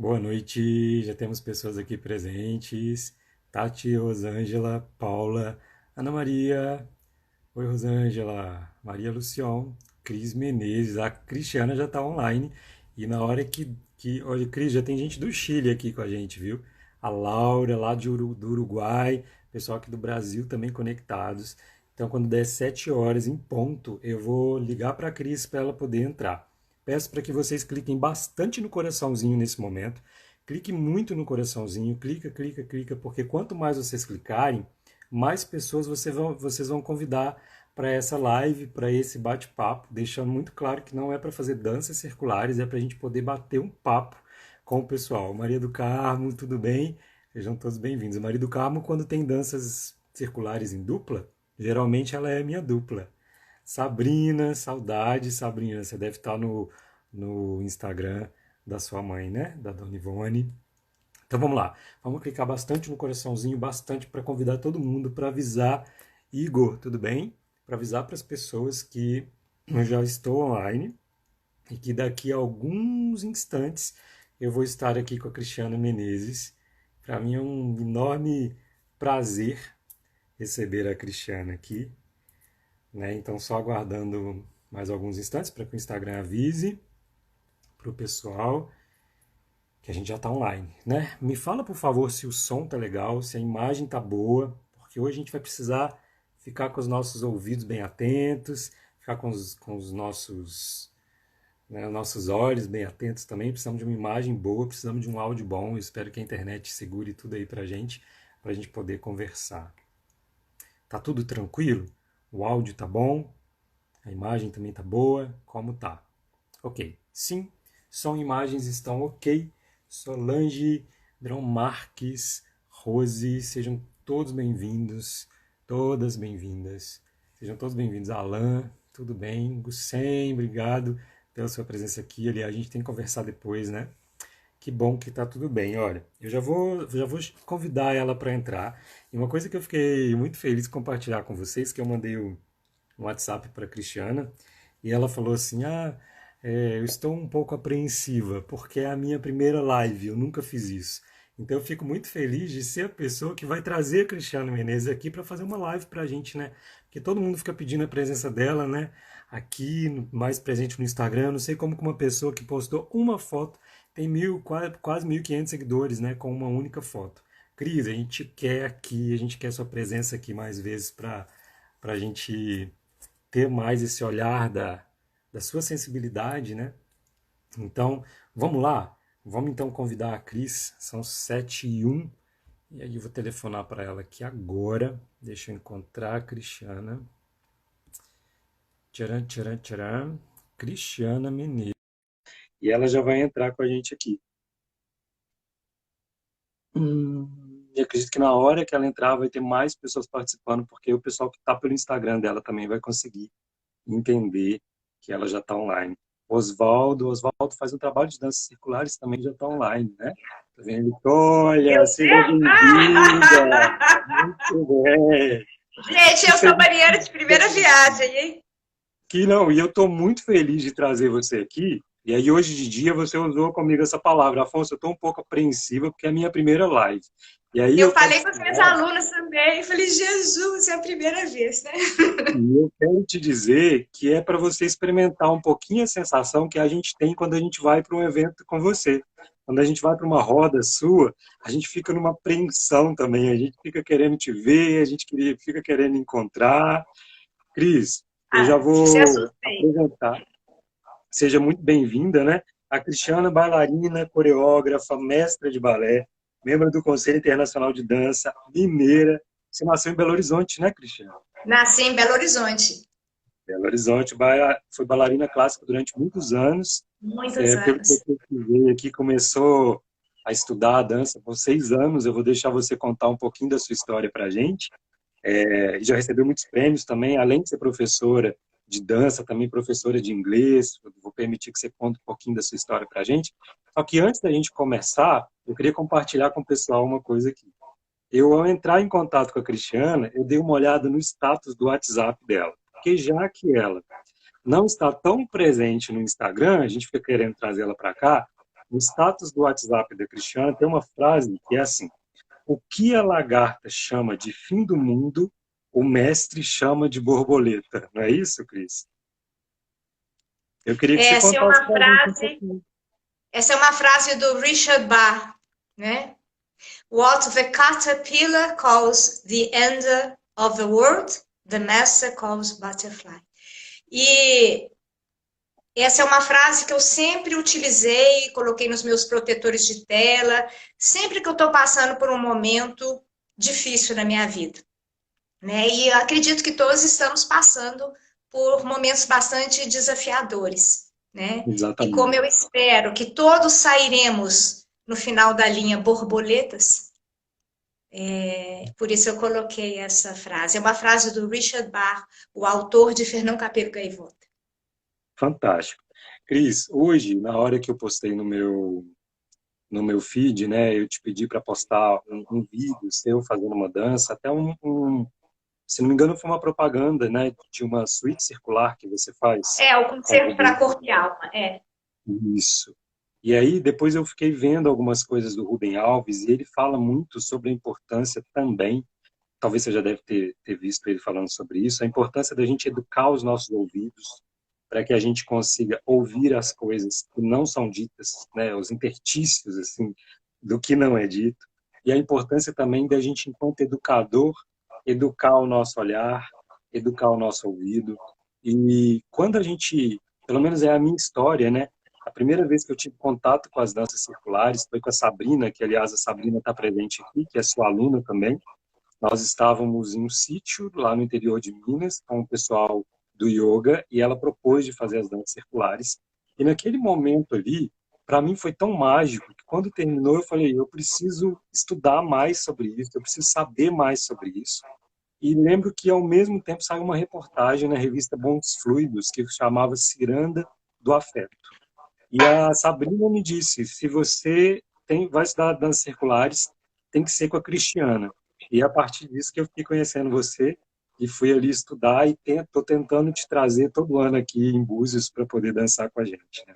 Boa noite, já temos pessoas aqui presentes. Tati, Rosângela, Paula, Ana Maria, oi Rosângela, Maria Lucion, Cris Menezes, a Cristiana já está online. E na hora olha, Cris, já tem gente do Chile aqui com a gente, viu? A Laura, lá do Uruguai, pessoal aqui do Brasil também conectados. Então, quando der 7 horas em ponto, eu vou ligar para a Cris para ela poder entrar. Peço para que vocês cliquem bastante no coraçãozinho nesse momento. Clique muito no coraçãozinho, clica, clica, clica, porque quanto mais vocês clicarem, mais pessoas vocês vão convidar para essa live, para esse bate-papo, deixando muito claro que não é para fazer danças circulares, é para a gente poder bater um papo com o pessoal. Maria do Carmo, tudo bem? Sejam todos bem-vindos. Maria do Carmo, quando tem danças circulares em dupla, geralmente ela é minha dupla. Sabrina, saudade, Sabrina, você deve estar no Instagram da sua mãe, né? Da Dona Ivone. Então vamos lá, vamos clicar bastante no coraçãozinho, bastante para convidar todo mundo para avisar. Igor, tudo bem? Para avisar para as pessoas que eu já estou online e que daqui a alguns instantes eu vou estar aqui com a Cristiana Menezes. Para mim é um enorme prazer receber a Cristiana aqui, né? Então só aguardando mais alguns instantes para que o Instagram avise para o pessoal que a gente já está online, né? Me fala, por favor, se o som tá legal, se a imagem tá boa, porque hoje a gente vai precisar ficar com os nossos ouvidos bem atentos, ficar com os nossos, né, nossos olhos bem atentos também. Precisamos de uma imagem boa, precisamos de um áudio bom. Eu espero que a internet segure tudo aí para a gente poder conversar. Tá tudo tranquilo? O áudio tá bom? A imagem também tá boa? Como tá? Ok. Sim, som e imagens estão ok. Solange, Drão Marques, Rose, sejam todos bem-vindos, todas bem-vindas. Sejam todos bem-vindos. Alan, tudo bem? Gussem, obrigado pela sua presença aqui. Aliás, a gente tem que conversar depois, né? Que bom que tá tudo bem. Olha, eu já vou convidar ela para entrar. E uma coisa que eu fiquei muito feliz de compartilhar com vocês, que eu mandei um WhatsApp para a Cristiana, e ela falou assim: eu estou um pouco apreensiva, porque é a minha primeira live, eu nunca fiz isso. Então eu fico muito feliz de ser a pessoa que vai trazer a Cristiana Menezes aqui para fazer uma live para a gente, né? Porque todo mundo fica pedindo a presença dela, né? Aqui, mais presente no Instagram. Eu não sei como que uma pessoa que postou uma foto tem quase 1.500 seguidores, né? Com uma única foto. Cris, a gente quer aqui, a gente quer sua presença aqui mais vezes para a gente ter mais esse olhar da sua sensibilidade, né? Então, vamos lá. Vamos então convidar a Cris. São 7h01. E aí eu vou telefonar para ela aqui agora. Deixa eu encontrar a Cristiana. Tcharam, tcharam, tcharam. Cristiana Menezes. E ela já vai entrar com a gente aqui. E acredito que na hora que ela entrar vai ter mais pessoas participando, porque o pessoal que está pelo Instagram dela também vai conseguir entender que ela já está online. Oswaldo faz um trabalho de danças circulares também, já está online, né? Tá vendo? Meu Olha, seja Deus! bem-vinda! Muito bem! Gente, Que eu sou seja marinheira de primeira viagem, hein? que não, e eu estou muito feliz de trazer você aqui. E aí, hoje de dia, você usou comigo essa palavra: Afonso, eu estou um pouco apreensiva porque é a minha primeira live. E aí Eu eu quero falei te com as minhas falar. alunas também. Eu falei, Jesus, é a primeira vez, né? E eu quero te dizer que é para você experimentar um pouquinho a sensação que a gente tem quando a gente vai para um evento com você. Quando a gente vai para uma roda sua, a gente fica numa apreensão também, a gente fica querendo te ver, fica querendo encontrar. Cris, eu já Ah, se vou assustei. apresentar. Seja muito bem-vinda, né? A Cristiana, bailarina, coreógrafa, mestra de balé, membro do Conselho Internacional de Dança, mineira. Você nasceu em Belo Horizonte, né, Cristiana? Nasci em Belo Horizonte. Belo Horizonte, foi bailarina clássica durante muitos anos. Muitos Pelo que eu anos. pesquisei aqui, começou a estudar a dança com 6 anos. Eu vou deixar você contar um pouquinho da sua história para a gente. E já recebeu muitos prêmios também, além de ser professora de dança, também professora de inglês. Eu vou permitir que você conte um pouquinho da sua história para a gente. Só que antes da gente começar, eu queria compartilhar com o pessoal uma coisa aqui. Eu, ao entrar em contato com a Cristiana, eu dei uma olhada no status do WhatsApp dela. Porque já que ela não está tão presente no Instagram, a gente fica querendo trazer ela para cá, no status do WhatsApp da Cristiana tem uma frase que é assim: o que a lagarta chama de fim do mundo, o mestre chama de borboleta. Não é isso, Cris? Eu queria que você Essa é contasse uma para a gente um frase, pouquinho. essa é uma frase do Richard Bach, né? What the caterpillar calls the end of the world, the master calls butterfly. E essa é uma frase que eu sempre utilizei, coloquei nos meus protetores de tela, sempre que eu estou passando por um momento difícil na minha vida, né? E eu acredito que todos estamos passando por momentos bastante desafiadores, né? E como Exatamente. eu espero que todos sairemos no final da linha borboletas, por isso eu coloquei essa frase. É uma frase do Richard Bach, o autor de Fernão Capelo Gaivota. Fantástico. Cris, hoje, na hora que eu postei no meu feed, né, eu te pedi para postar um vídeo seu fazendo uma dança, até se não me engano, foi uma propaganda, né, de uma suíte circular que você faz É, o com o concerto para Rubem. corpo e alma. É. Isso. E aí, depois eu fiquei vendo algumas coisas do Rubem Alves, e ele fala muito sobre a importância também, talvez você já deve ter visto ele falando sobre isso, a importância da gente educar os nossos ouvidos para que a gente consiga ouvir as coisas que não são ditas, né, os interstícios, assim, do que não é dito, e a importância também da gente, enquanto educador, educar o nosso olhar, educar o nosso ouvido, e quando a gente, pelo menos é a minha história, né, a primeira vez que eu tive contato com as danças circulares foi com a Sabrina, que aliás a Sabrina está presente aqui, que é sua aluna também. Nós estávamos em um sítio lá no interior de Minas com o pessoal do yoga e ela propôs de fazer as danças circulares. E naquele momento ali, para mim foi tão mágico que quando terminou eu falei, eu preciso estudar mais sobre isso, eu preciso saber mais sobre isso. E lembro que ao mesmo tempo saiu uma reportagem na revista Bons Fluidos que chamava Ciranda do Afeto. E a Sabrina me disse, se você vai estudar danças circulares, tem que ser com a Cristiana. E a partir disso que eu fiquei conhecendo você e fui ali estudar e estou tentando te trazer todo ano aqui em Búzios para poder dançar com a gente, né?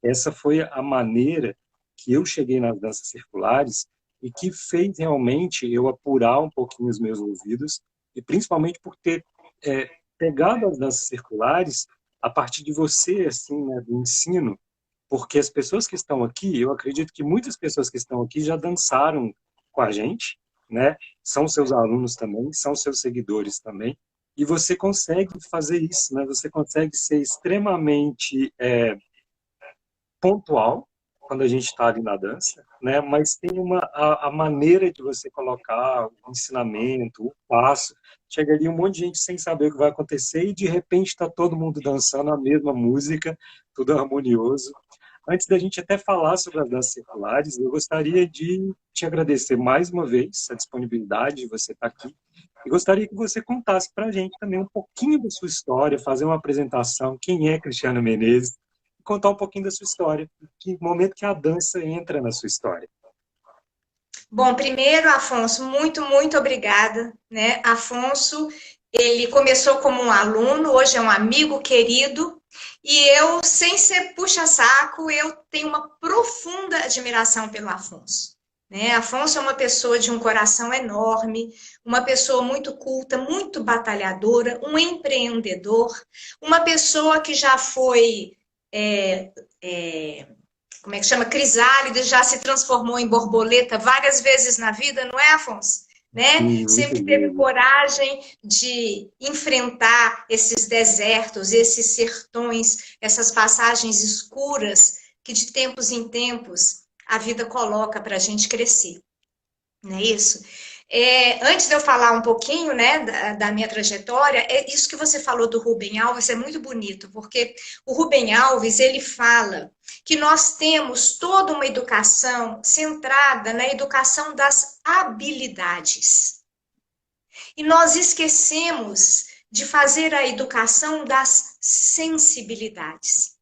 Essa foi a maneira que eu cheguei nas danças circulares e que fez realmente eu apurar um pouquinho os meus ouvidos e principalmente por ter pegado as danças circulares a partir de você, assim, né, do ensino, porque as pessoas que estão aqui, eu acredito que muitas pessoas que estão aqui já dançaram com a gente, né? São seus alunos também, são seus seguidores também, e você consegue fazer isso, né? Você consegue ser extremamente pontual quando a gente está ali na dança, né? Mas tem a maneira de você colocar o ensinamento, o passo. Chega ali um monte de gente sem saber o que vai acontecer e de repente está todo mundo dançando a mesma música, tudo harmonioso. Antes da gente até falar sobre as danças circulares, eu gostaria de te agradecer mais uma vez a disponibilidade de você estar aqui e gostaria que você contasse para a gente também um pouquinho da sua história, fazer uma apresentação, quem é Cristiano Menezes, e contar um pouquinho da sua história, que momento que a dança entra na sua história. Bom, primeiro, Afonso, muito obrigada, né? Afonso, ele começou como um aluno, hoje é um amigo querido, e eu, sem ser puxa-saco, eu tenho uma profunda admiração pelo Afonso. Né? Afonso é uma pessoa de um coração enorme, uma pessoa muito culta, muito batalhadora, um empreendedor, uma pessoa que já foi como é que chama? Crisálida, já se transformou em borboleta várias vezes na vida, não é, Afonso? Né? Sim, muito Sempre teve bem. coragem de enfrentar esses desertos, esses sertões, essas passagens escuras que de tempos em tempos a vida coloca para a gente crescer. Não é isso? Antes de eu falar um pouquinho, né, da minha trajetória, isso que você falou do Rubem Alves é muito bonito, porque o Rubem Alves, ele fala que nós temos toda uma educação centrada na educação das habilidades. E nós esquecemos de fazer a educação das sensibilidades,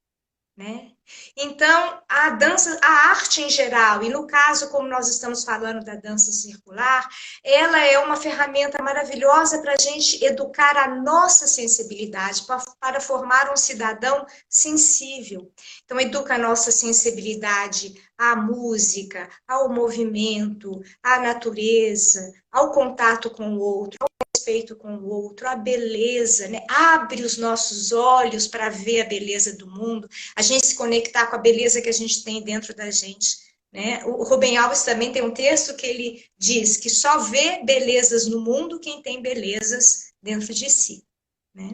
né? Então, a dança, a arte em geral, e no caso, como nós estamos falando da dança circular, ela é uma ferramenta maravilhosa para a gente educar a nossa sensibilidade, para formar um cidadão sensível. Então, educa a nossa sensibilidade à música, ao movimento, à natureza, ao contato com o outro, respeito com o outro, a beleza, né? Abre os nossos olhos para ver a beleza do mundo, a gente se conectar com a beleza que a gente tem dentro da gente. Né? O Rubem Alves também tem um texto que ele diz que só vê belezas no mundo quem tem belezas dentro de si. Né?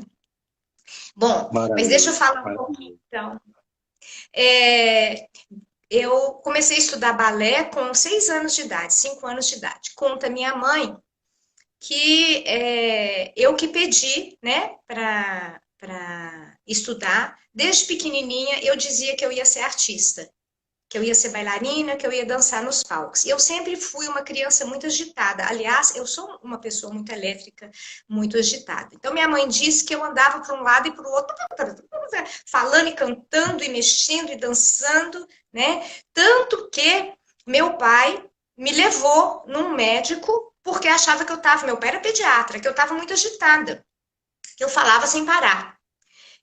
Bom, mas deixa eu falar um pouquinho, então. Eu comecei a estudar balé com 6 anos de idade, 5 anos de idade. Conta minha mãe que eu que pedi, né, para estudar. Desde pequenininha eu dizia que eu ia ser artista, que eu ia ser bailarina, que eu ia dançar nos palcos. E eu sempre fui uma criança muito agitada. Aliás, eu sou uma pessoa muito elétrica, muito agitada. Então, minha mãe disse que eu andava para um lado e para o outro, falando e cantando e mexendo e dançando, né? Tanto que meu pai me levou num médico porque achava que eu estava, meu pai era pediatra, que eu estava muito agitada, que eu falava sem parar.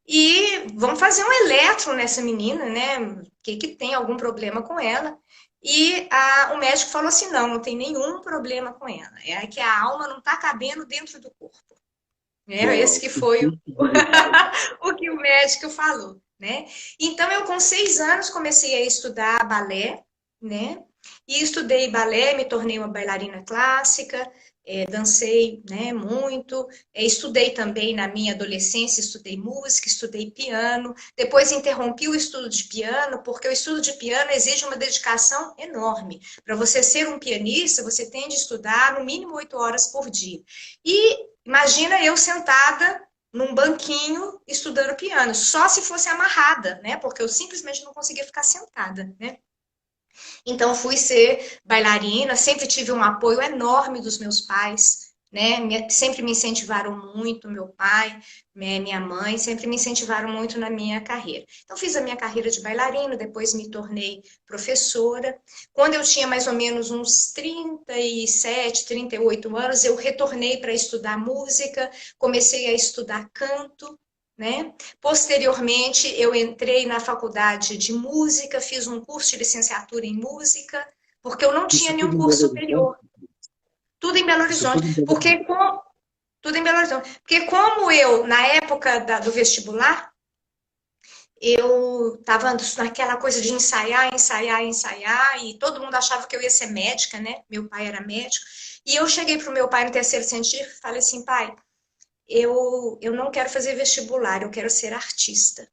E vamos fazer um eletro nessa menina, né? Que tem algum problema com ela? E o médico falou assim: não tem nenhum problema com ela. É que a alma não está cabendo dentro do corpo. Esse que foi o que o médico falou, né? Então, eu com 6 anos comecei a estudar balé, né? E estudei balé, me tornei uma bailarina clássica, dancei, né, muito, estudei também na minha adolescência, estudei música, estudei piano, depois interrompi o estudo de piano, porque o estudo de piano exige uma dedicação enorme. Para você ser um pianista, você tem de estudar no mínimo 8 horas por dia. E imagina eu sentada num banquinho estudando piano, só se fosse amarrada, né? Porque eu simplesmente não conseguia ficar sentada, né? Então, fui ser bailarina, sempre tive um apoio enorme dos meus pais, né? Sempre me incentivaram muito, meu pai, minha mãe, sempre me incentivaram muito na minha carreira. Então, fiz a minha carreira de bailarina, depois me tornei professora. Quando eu tinha mais ou menos uns 37, 38 anos, eu retornei para estudar música, comecei a estudar canto, né? Posteriormente, eu entrei na faculdade de música, fiz um curso de licenciatura em música, porque eu não tinha nenhum curso superior. Tudo em Belo Horizonte. Tudo em Belo Horizonte. Porque como eu, na época do vestibular, eu estava naquela coisa de ensaiar, ensaiar, ensaiar, e todo mundo achava que eu ia ser médica, né? Meu pai era médico. E eu cheguei para o meu pai no terceiro científico e falei assim: pai, eu não quero fazer vestibular, eu quero ser artista.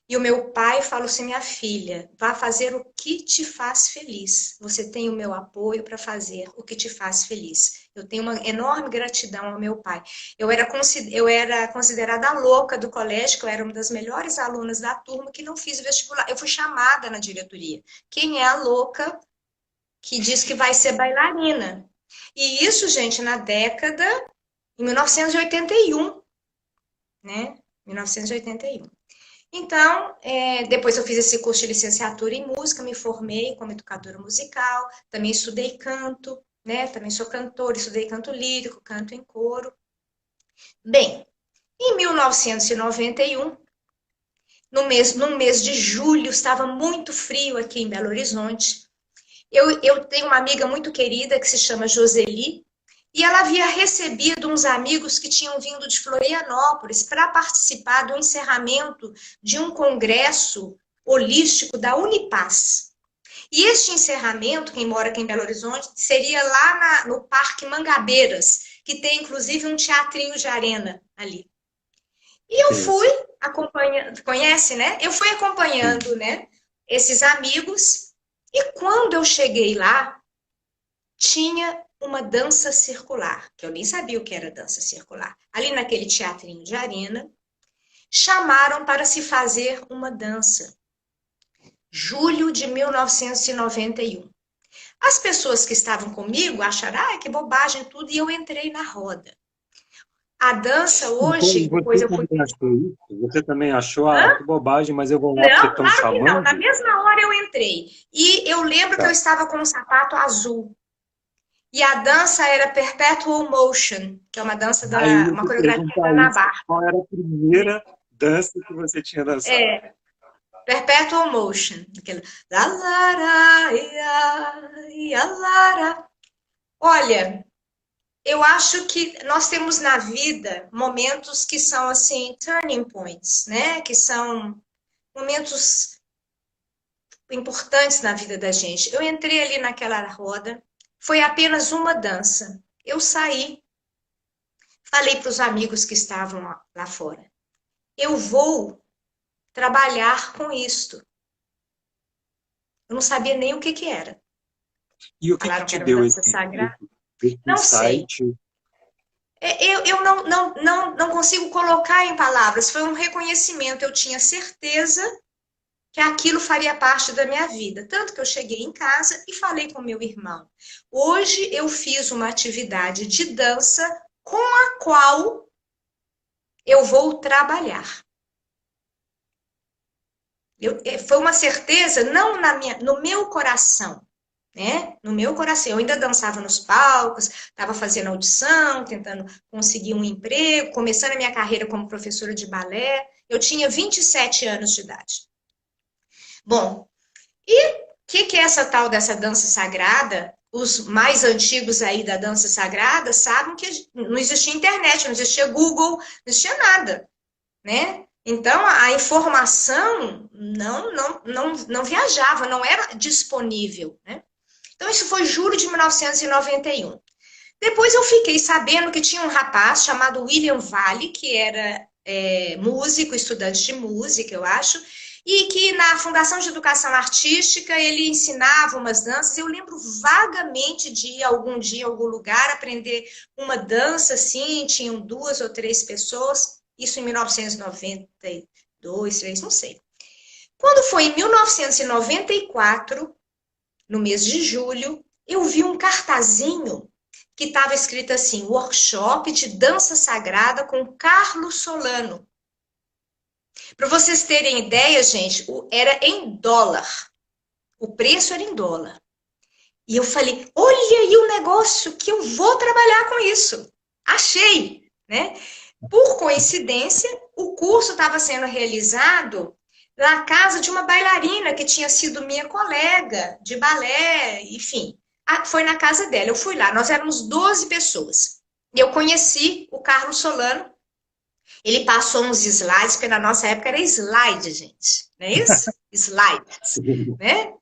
E o meu pai falou assim: minha filha, vá fazer o que te faz feliz. Você tem o meu apoio para fazer o que te faz feliz. Eu tenho uma enorme gratidão ao meu pai. Eu era considerada a louca do colégio, que eu era uma das melhores alunas da turma que não fiz vestibular. Eu fui chamada na diretoria. Quem é a louca que diz que vai ser bailarina? E isso, gente, na década em 1981, né? 1981. Então, depois eu fiz esse curso de licenciatura em música, me formei como educadora musical, também estudei canto, né? Também sou cantora, estudei canto lírico, canto em coro. Bem, em 1991, no mês de julho, estava muito frio aqui em Belo Horizonte. Eu tenho uma amiga muito querida que se chama Joseli, e ela havia recebido uns amigos que tinham vindo de Florianópolis para participar do encerramento de um congresso holístico da Unipaz. E este encerramento, quem mora aqui em Belo Horizonte, seria lá no Parque Mangabeiras, que tem inclusive um teatrinho de arena ali. E eu fui acompanhando, conhece, né? Eu fui acompanhando, né, esses amigos, e quando eu cheguei lá, tinha uma dança circular, que eu nem sabia o que era dança circular. Ali naquele teatrinho de arena, chamaram para se fazer uma dança. Julho de 1991. As pessoas que estavam comigo acharam, que bobagem tudo, e eu entrei na roda. A dança Então, hoje, depois você eu fui. também achou isso? Você também achou, Hã? que bobagem, mas eu vou lá porque Não, estão claro que não. Na chamando? mesma hora eu entrei. E eu lembro que eu Tá. estava com um sapato azul. E a dança era Perpetual Motion, que é uma dança Aí eu da, ia uma te coreografia da perguntar Ana isso. Bar, Qual era a né? primeira dança que você tinha dançado? É, Perpetual Motion, aquele la la ra, ia, ia, la, ra. Olha, eu acho que nós temos na vida momentos que são assim turning points, né? Que são momentos importantes na vida da gente. Eu entrei ali naquela roda, foi apenas uma dança. Eu saí, falei para os amigos que estavam lá fora. Eu vou trabalhar com isto. Eu não sabia nem o que que era. E o que que Falaram que te era uma deu dança esse, sagrada. esse Não sei. insight? Eu não consigo colocar em palavras. Foi um reconhecimento. Eu tinha certeza que aquilo faria parte da minha vida. Tanto que eu cheguei em casa e falei com meu irmão. Hoje eu fiz uma atividade de dança com a qual eu vou trabalhar. Foi uma certeza, não no meu coração, né? No meu coração. Eu ainda dançava nos palcos, estava fazendo audição, tentando conseguir um emprego, começando a minha carreira como professora de balé. Eu tinha 27 anos de idade. Bom, e o que é essa tal dessa dança sagrada? Os mais antigos aí da dança sagrada sabem que não existia internet, não existia Google, não existia nada, né? Então a informação não viajava, não era disponível, né? Então isso foi julho de 1991. Depois eu fiquei sabendo que tinha um rapaz chamado William Vale, que era músico, estudante de música, eu acho, e que na Fundação de Educação Artística ele ensinava umas danças. Eu lembro vagamente de ir algum dia, em algum lugar, aprender uma dança assim, tinham 2 ou 3 pessoas, isso em 1992, 3, não sei. Quando foi em 1994, no mês de julho, eu vi um cartazinho que estava escrito assim: workshop de dança sagrada com Carlos Solano. Para vocês terem ideia, gente, era em dólar. O preço era em dólar. E eu falei: olha aí o negócio que eu vou trabalhar com isso. Achei, né? Por coincidência, o curso estava sendo realizado na casa de uma bailarina que tinha sido minha colega de balé, enfim. Foi na casa dela. Eu fui lá, nós éramos 12 pessoas. E eu conheci o Carlos Solano. Ele passou uns slides, porque na nossa época era slide, gente. Não é isso? Slides, Sim. né?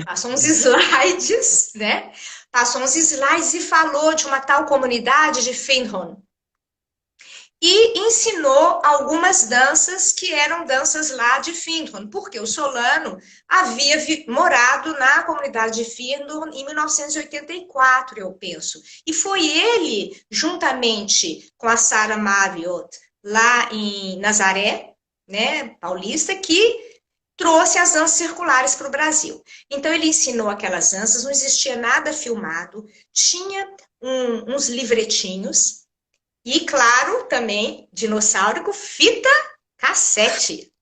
Passou uns slides, né? Passou uns slides e falou de uma tal comunidade de Findhorn. E ensinou algumas danças que eram danças lá de Findhorn, porque o Solano havia morado na comunidade de Findhorn em 1984, eu penso. E foi ele, juntamente com a Sarah Marriott, lá em Nazaré, né, paulista, que trouxe as danças circulares para o Brasil. Então ele ensinou aquelas danças, não existia nada filmado, tinha uns livretinhos, e, claro, também, dinossauro, fita cassete.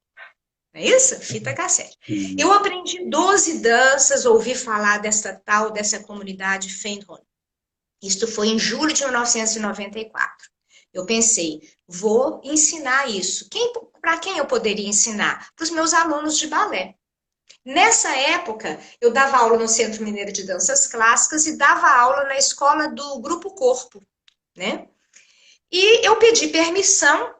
Não é isso? Fita cassete. Eu aprendi 12 danças, ouvi falar dessa comunidade Fendron. Isto foi em julho de 1994. Eu pensei, vou ensinar isso. Para quem eu poderia ensinar? Para os meus alunos de balé. Nessa época, eu dava aula no Centro Mineiro de Danças Clássicas e dava aula na escola do Grupo Corpo, né? E eu pedi permissão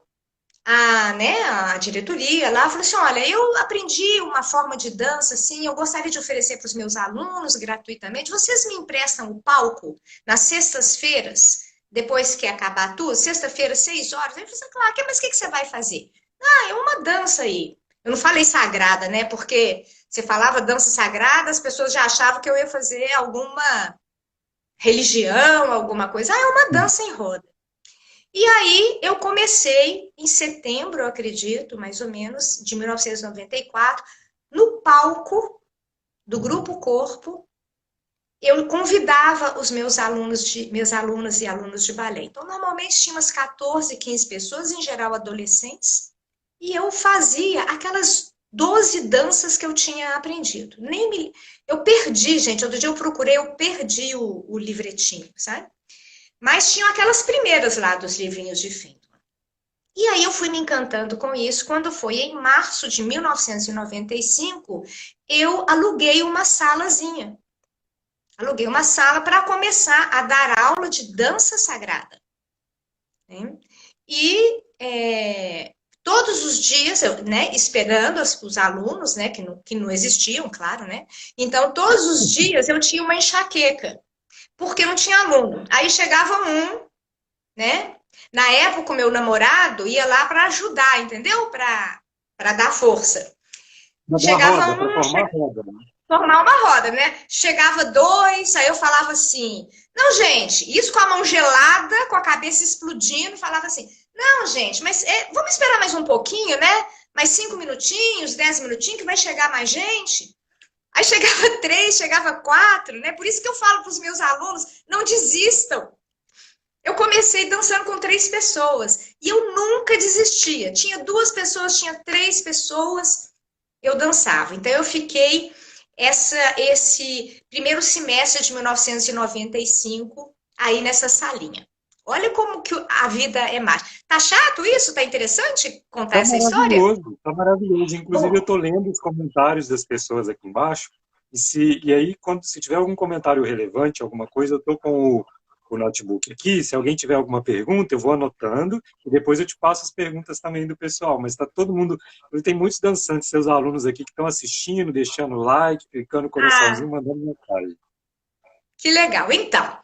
à diretoria lá, falei assim, olha, eu aprendi uma forma de dança, assim, eu gostaria de oferecer para os meus alunos gratuitamente, vocês me emprestam o palco nas sextas-feiras, depois que acabar tudo, sexta-feira, 6 horas, eu falei assim, claro, mas o que você vai fazer? Ah, é uma dança aí. Eu não falei sagrada, né, porque você falava dança sagrada, as pessoas já achavam que eu ia fazer alguma religião, alguma coisa. Ah, é uma dança em roda. E aí eu comecei em setembro, eu acredito, mais ou menos, de 1994, no palco do Grupo Corpo, eu convidava os meus alunos e alunos de balé. Então, normalmente tinha umas 14, 15 pessoas, em geral adolescentes, e eu fazia aquelas 12 danças que eu tinha aprendido. Eu perdi, gente. Outro dia eu procurei, eu perdi o livretinho, sabe? Mas tinham aquelas primeiras lá dos livrinhos de Findman. E aí eu fui me encantando com isso. Quando foi em março de 1995, eu aluguei uma salazinha. Aluguei uma sala para começar a dar aula de dança sagrada. Né? E todos os dias, né, esperando os alunos, né, que não existiam, claro, né? Então, todos os dias eu tinha uma enxaqueca, porque não tinha aluno. Aí chegava um, né? Na época, o meu namorado ia lá para ajudar, entendeu? Para dar força. Mandar Chegava roda, para um, formar roda, né? formar uma roda, né? Chegava dois, aí eu falava assim, não, gente, isso com a mão gelada, com a cabeça explodindo, falava assim, não, gente, mas vamos esperar mais um pouquinho, né? Mais 5 minutinhos, 10 minutinhos, que vai chegar mais gente. Aí chegava três, chegava quatro, né? Por isso que eu falo para os meus alunos, não desistam. Eu comecei dançando com 3 pessoas e eu nunca desistia. Tinha 2 pessoas, tinha 3 pessoas, eu dançava. Então eu fiquei esse primeiro semestre de 1995 aí nessa salinha. Olha como que a vida é mágica. Tá chato isso? Tá interessante contar Tá essa história? maravilhoso, tá maravilhoso. Inclusive, eu Bom, estou lendo os comentários das pessoas aqui embaixo, e aí, se tiver algum comentário relevante, alguma coisa, eu estou com o notebook aqui. Se alguém tiver alguma pergunta, eu vou anotando, e depois eu te passo as perguntas também do pessoal. Mas está todo mundo. Tem muitos dançantes, seus alunos aqui, que estão assistindo, deixando like, clicando coraçãozinho, ah, mandando mensagem. que legal. Então,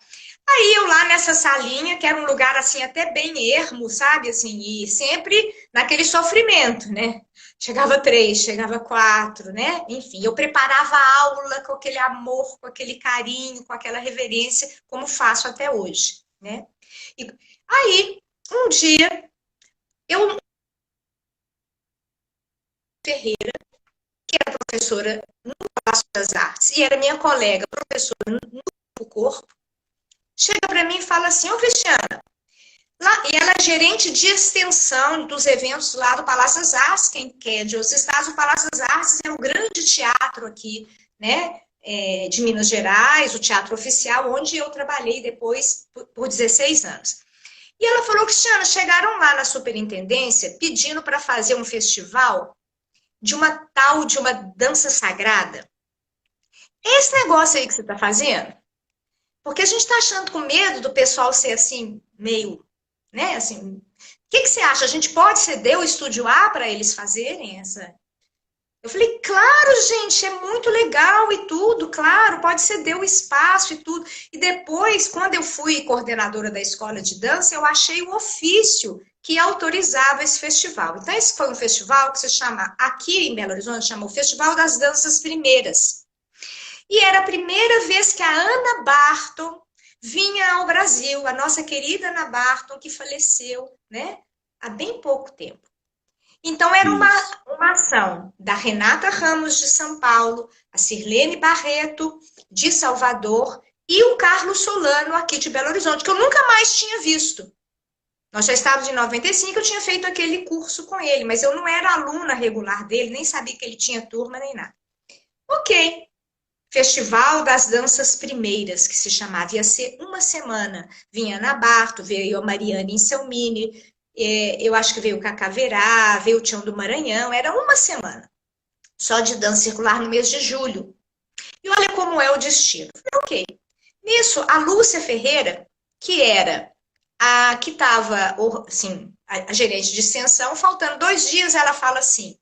aí eu lá nessa salinha, que era um lugar assim até bem ermo, sabe? Assim, e sempre naquele sofrimento, né? Chegava 3, chegava 4, né? Enfim, eu preparava a aula com aquele amor, com aquele carinho, com aquela reverência, como faço até hoje, né? E aí, um dia, eu, Ferreira, que era professora no Palácio das Artes, e era minha colega, professora no corpo, chega para mim e fala assim, ô Cristiana, lá, e ela é gerente de extensão dos eventos lá do Palácio das Artes, quem quer de outros estados, o Palácio das Artes é um grande teatro aqui, né, de Minas Gerais, o teatro oficial, onde eu trabalhei depois por 16 anos. E ela falou, Cristiana, chegaram lá na superintendência pedindo para fazer um festival de uma dança sagrada. É esse negócio aí que você está fazendo? Porque a gente está achando com medo do pessoal ser assim, meio, né, assim, o que você acha? A gente pode ceder o estúdio A para eles fazerem essa? Eu falei, claro, gente, é muito legal e tudo, claro, pode ceder o espaço e tudo. E depois, quando eu fui coordenadora da escola de dança, eu achei o ofício que autorizava esse festival. Então, esse foi um festival que se chama, aqui em Belo Horizonte, chama o Festival das Danças Primeiras. E era a primeira vez que a Ana Barton vinha ao Brasil, a nossa querida Ana Barton, que faleceu, né, há bem pouco tempo. Então, era Isso. uma ação da Renata Ramos, de São Paulo, a Sirlene Barreto, de Salvador, e o Carlos Solano, aqui de Belo Horizonte, que eu nunca mais tinha visto. Nós já estávamos em 95, eu tinha feito aquele curso com ele, mas eu não era aluna regular dele, nem sabia que ele tinha turma, nem nada. Ok, Festival das Danças Primeiras, que se chamava, ia ser uma semana. Vinha Ana Barto, veio a Mariana Inselmini, eu acho que veio o Cacaverá, veio o Tião do Maranhão, era uma semana, só de dança circular no mês de julho. E olha como é o destino. Ok. Nisso, a Lúcia Ferreira, que era a que estava, assim, a gerente de extensão, faltando 2 dias, ela fala assim,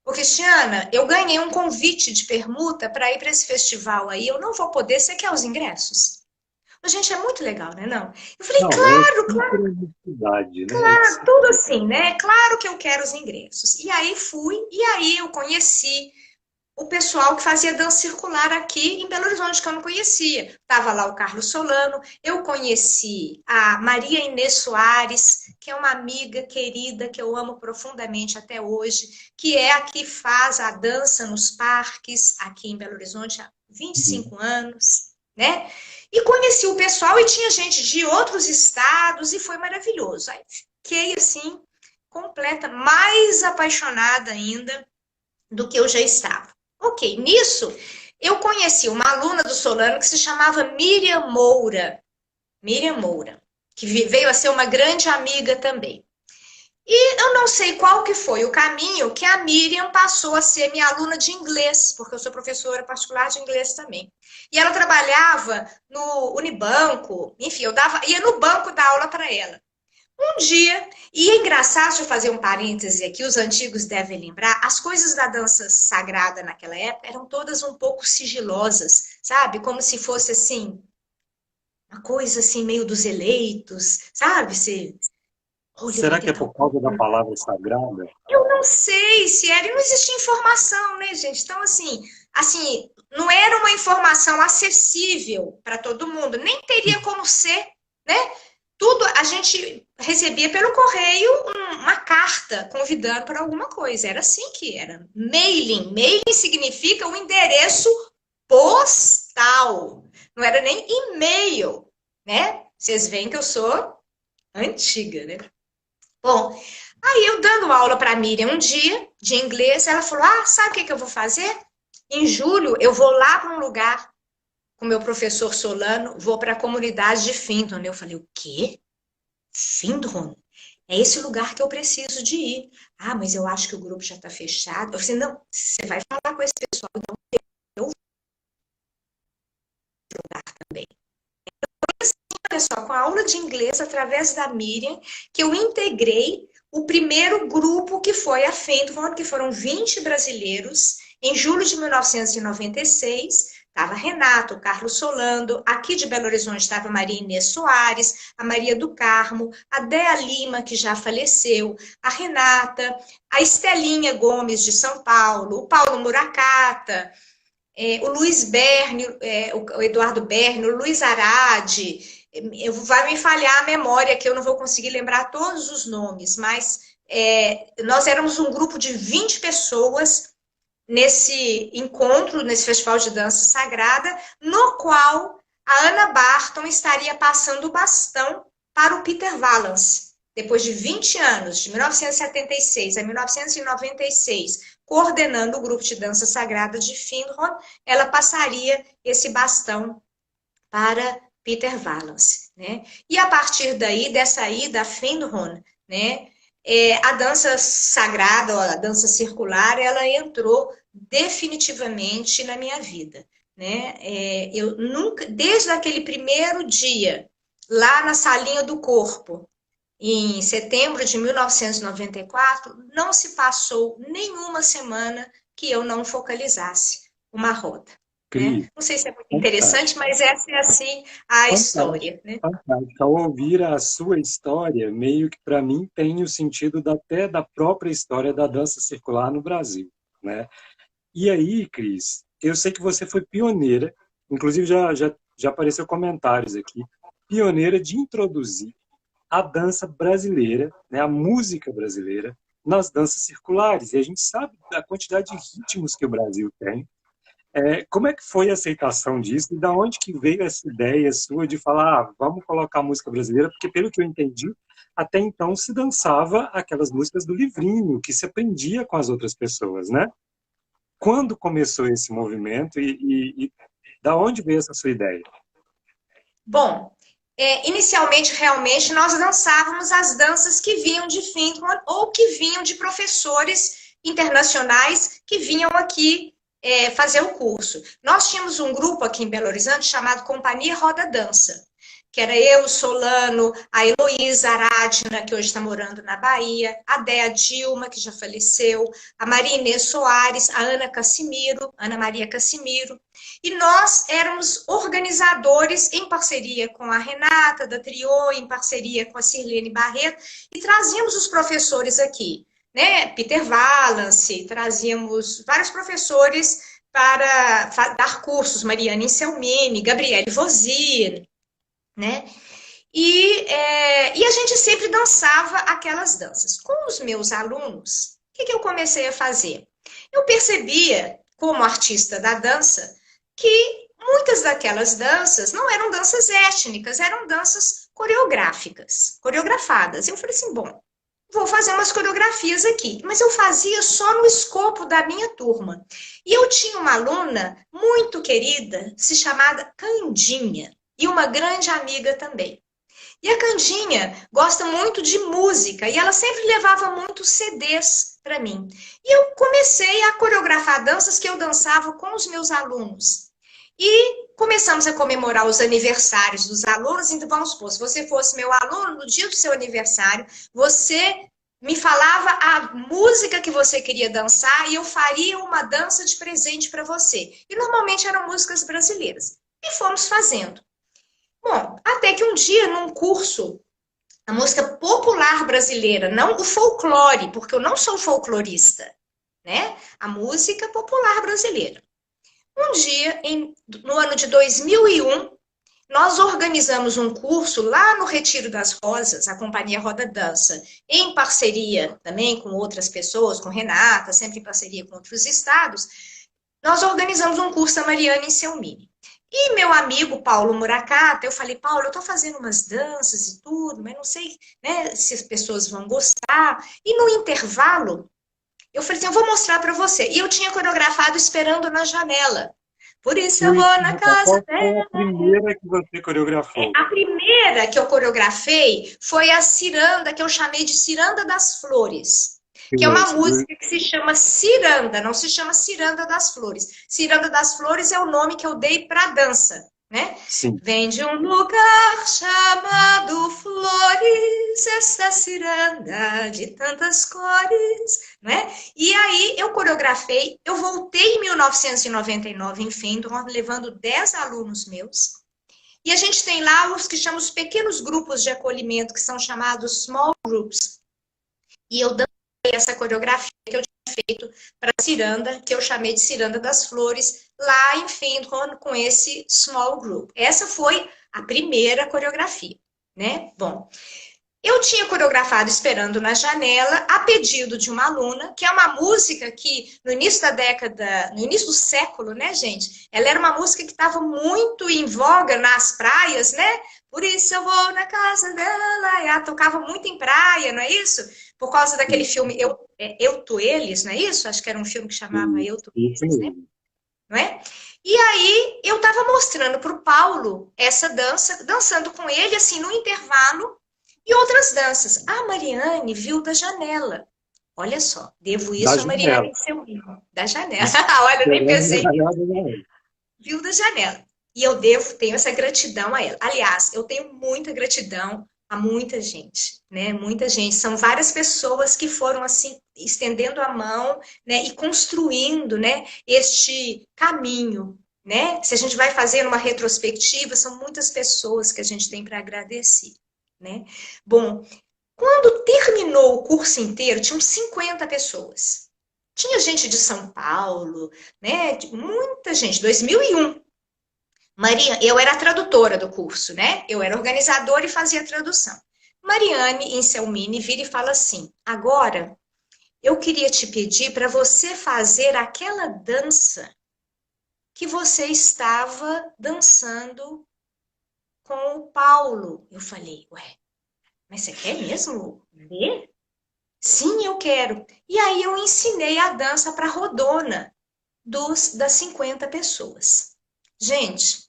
ô, Cristiana, eu ganhei um convite de permuta para ir para esse festival aí. Eu não vou poder. Você quer os ingressos? Mas, gente, é muito legal, né? Não? Eu falei, Não, é claro, super claro, honestidade, né? claro, tudo assim, né? Claro que eu quero os ingressos. E aí fui, e aí eu conheci o pessoal que fazia dança circular aqui em Belo Horizonte, que eu não conhecia. Tava lá o Carlos Solano, eu conheci a Maria Inês Soares, que é uma amiga querida, que eu amo profundamente até hoje, que é a que faz a dança nos parques aqui em Belo Horizonte há 25 anos. né? E conheci o pessoal e tinha gente de outros estados e foi maravilhoso. Aí fiquei assim, completa, mais apaixonada ainda do que eu já estava. Ok, nisso eu conheci uma aluna do Solano que se chamava Miriam Moura. Miriam Moura, que veio a ser uma grande amiga também. E eu não sei qual que foi o caminho que a Miriam passou a ser minha aluna de inglês, porque eu sou professora particular de inglês também. E ela trabalhava no Unibanco, enfim, ia no banco dar aula para ela. Um dia, e é engraçado, deixa eu fazer um parêntese aqui, os antigos devem lembrar, as coisas da dança sagrada naquela época eram todas um pouco sigilosas, sabe? Como se fosse assim, uma coisa assim meio dos eleitos, sabe? Você, olha, vai Será que ter é tal por causa da coisa. palavra sagrada? Eu não sei se era, e não existia informação, né, gente? Então, assim, não era uma informação acessível para todo mundo, nem teria como ser, né? Tudo a gente recebia pelo correio uma carta convidando para alguma coisa. Era assim que era. Mailing. Mailing significa o endereço postal. Não era nem e-mail, né? Vocês veem que eu sou antiga, né? Bom, aí eu dando aula para a Miriam um dia de inglês, ela falou: Ah, sabe o que, que eu vou fazer? Em julho eu vou lá para um lugar com meu professor Solano, vou para a comunidade de Findon. Eu falei: O quê? Findon? É esse lugar que eu preciso de ir. Ah, mas eu acho que o grupo já está fechado. Eu falei: Não, você vai falar com esse pessoal, então eu vou também. Olha só, com a aula de inglês através da Miriam, que eu integrei o primeiro grupo que foi a Fendron, que foram 20 brasileiros, em julho de 1996. Estava Renato, Carlos Solando, aqui de Belo Horizonte estava a Maria Inês Soares, a Maria do Carmo, a Dea Lima, que já faleceu, a Renata, a Estelinha Gomes, de São Paulo, o Paulo Muracata, o Luiz Berni, o Eduardo Berni, o Luiz Arade, vai me falhar a memória, que eu não vou conseguir lembrar todos os nomes, mas nós éramos um grupo de 20 pessoas nesse encontro, nesse festival de dança sagrada, no qual a Ana Barton estaria passando o bastão para o Peter Valance. Depois de 20 anos, de 1976 a 1996, coordenando o grupo de dança sagrada de Findhorn, ela passaria esse bastão para Peter Valance, né? E a partir daí, dessa ida a Findhorn, né, a dança sagrada, a dança circular, ela entrou definitivamente na minha vida, né? Eu nunca, desde aquele primeiro dia, lá na salinha do corpo, em setembro de 1994, não se passou nenhuma semana que eu não focalizasse uma roda, né? Cris, Não sei se é muito interessante, fantástico, mas essa é assim a fantástico, história, né? fantástico. Ao ouvir a sua história, meio que para mim tem o sentido até da própria história da dança circular no Brasil, né? E aí, Cris, eu sei que você foi pioneira, inclusive já apareceu comentários aqui, pioneira de introduzir a dança brasileira, né, a música brasileira, nas danças circulares. E a gente sabe da quantidade de ritmos que o Brasil tem. Como é que foi a aceitação disso? E da onde que veio essa ideia sua de falar, vamos colocar música brasileira? Porque, pelo que eu entendi, até então se dançava aquelas músicas do livrinho, que se aprendia com as outras pessoas, né? Quando começou esse movimento e da onde veio essa sua ideia? Bom, inicialmente, realmente, nós dançávamos as danças que vinham de Findhorn ou que vinham de professores internacionais que vinham aqui fazer o curso. Nós tínhamos um grupo aqui em Belo Horizonte chamado Companhia Roda Dança, que era eu, Solano, a Heloísa Aradna, que hoje está morando na Bahia, a Dea Dilma, que já faleceu, a Maria Inês Soares, a Ana Cassimiro, Ana Maria Cassimiro, e nós éramos organizadores em parceria com a Renata da Trio, em parceria com a Sirlene Barreto, e trazíamos os professores aqui, né? Peter Valance, trazíamos vários professores para dar cursos, Mariana Inselmini, Gabriele Vozir, né? E a gente sempre dançava aquelas danças. Com os meus alunos, o que eu comecei a fazer? Eu percebia, como artista da dança, que Muitas daquelas danças não eram danças étnicas, eram danças coreográficas, coreografadas. Eu falei assim, bom, vou fazer umas coreografias aqui. Mas eu fazia só no escopo da minha turma. E eu tinha uma aluna muito querida, se chamada Candinha, e uma grande amiga também. E a Candinha gosta muito de música e ela sempre levava muitos CDs para mim. E eu comecei a coreografar danças que eu dançava com os meus alunos. E começamos a comemorar os aniversários dos alunos. Então, vamos supor, se você fosse meu aluno, no dia do seu aniversário, você me falava a música que você queria dançar e eu faria uma dança de presente para você. E normalmente eram músicas brasileiras. E fomos fazendo. Bom, até que um dia, num curso, a música popular brasileira, não o folclore, porque eu não sou folclorista, né? A música popular brasileira. Um dia, no ano de 2001, nós organizamos um curso lá no Retiro das Rosas, a Companhia Roda Dança, em parceria também com outras pessoas, com Renata, sempre em parceria com outros estados. Nós organizamos um curso da Mariana em Selmini. E meu amigo Paulo Murakata, eu falei, Paulo, eu estou fazendo umas danças e tudo, mas não sei, né, se as pessoas vão gostar. E no intervalo, eu falei assim, eu vou mostrar para você. E eu tinha coreografado Esperando na Janela. Por isso eu Eu ia vou na perguntar casa qual foi a dela. primeira que você coreografou. A primeira que eu coreografei foi a ciranda, que eu chamei de Ciranda das Flores, que é uma Isso. música que se chama Ciranda, não se chama Ciranda das Flores. Ciranda das Flores é o nome que eu dei para a dança, né? Sim. Vem de um lugar chamado Flores, esta ciranda de tantas cores, né? E aí eu coreografei, eu voltei em 1999 em Fendron, levando 10 alunos meus. E a gente tem lá os que chamam os pequenos grupos de acolhimento, que são chamados small groups. E eu dancei essa coreografia que eu tinha feito para a Ciranda, que eu chamei de Ciranda das Flores, lá em Fendron, com esse small group. Essa foi a primeira coreografia, né? Bom, eu tinha coreografado Esperando na Janela, a pedido de uma aluna, que é uma música que no início da década, no início do século, né, gente? Ela era uma música que estava muito em voga nas praias, né? Por isso eu vou na casa dela. E ela tocava muito em praia, não é isso? Por causa daquele filme Eu, Tu, Eles, não é isso? Acho que era um filme que chamava Eu, Tu, Isso Eles, né? mesmo. Não é? E aí eu estava mostrando para o Paulo essa dança, dançando com ele, assim, no intervalo, e outras danças. A Mariane viu da janela. Olha só, devo Da isso a Mariane janela. em seu livro. Da janela. Olha, nem Esperando pensei na nisso. janela. Viu da janela. E tenho essa gratidão a ela. Aliás, eu tenho muita gratidão a muita gente, né? Muita gente. São várias pessoas que foram assim estendendo a mão, né? E construindo, né? Este caminho, né? Se a gente vai fazer uma retrospectiva, são muitas pessoas que a gente tem para agradecer, né? Bom, quando terminou o curso inteiro, tinham 50 pessoas. Tinha gente de São Paulo, né? Muita gente. 2001. Maria, eu era tradutora do curso, né? Eu era organizadora e fazia tradução. Mariane, em Selmini, vira e fala assim: agora eu queria te pedir para você fazer aquela dança que você estava dançando com o Paulo. Eu falei, ué, mas você quer mesmo ver? Sim, eu quero. E aí eu ensinei a dança para a Rodona das 50 pessoas. Gente,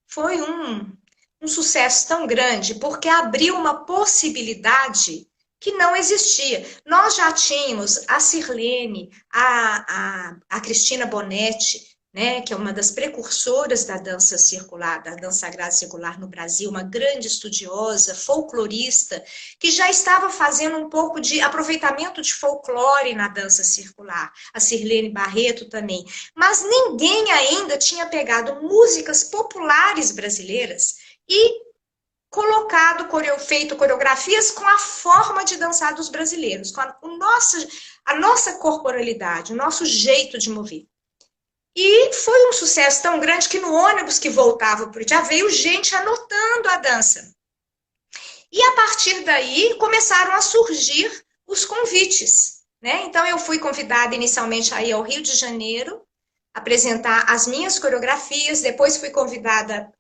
foi um sucesso tão grande, porque abriu uma possibilidade que não existia. Nós já tínhamos a Sirlene, a Cristina Bonetti, né, que é uma das precursoras da dança circular, da dança sagrada circular no Brasil, uma grande estudiosa, folclorista, que já estava fazendo um pouco de aproveitamento de folclore na dança circular. A Sirlene Barreto também. Mas ninguém ainda tinha pegado músicas populares brasileiras e feito coreografias com a forma de dançar dos brasileiros, com a nossa corporalidade, o nosso jeito de mover. E foi um sucesso tão grande que no ônibus que voltava para o já veio gente anotando a dança. E a partir daí começaram a surgir os convites, né? Então eu fui convidada inicialmente a ir ao Rio de Janeiro, apresentar as minhas coreografias. Depois fui convidada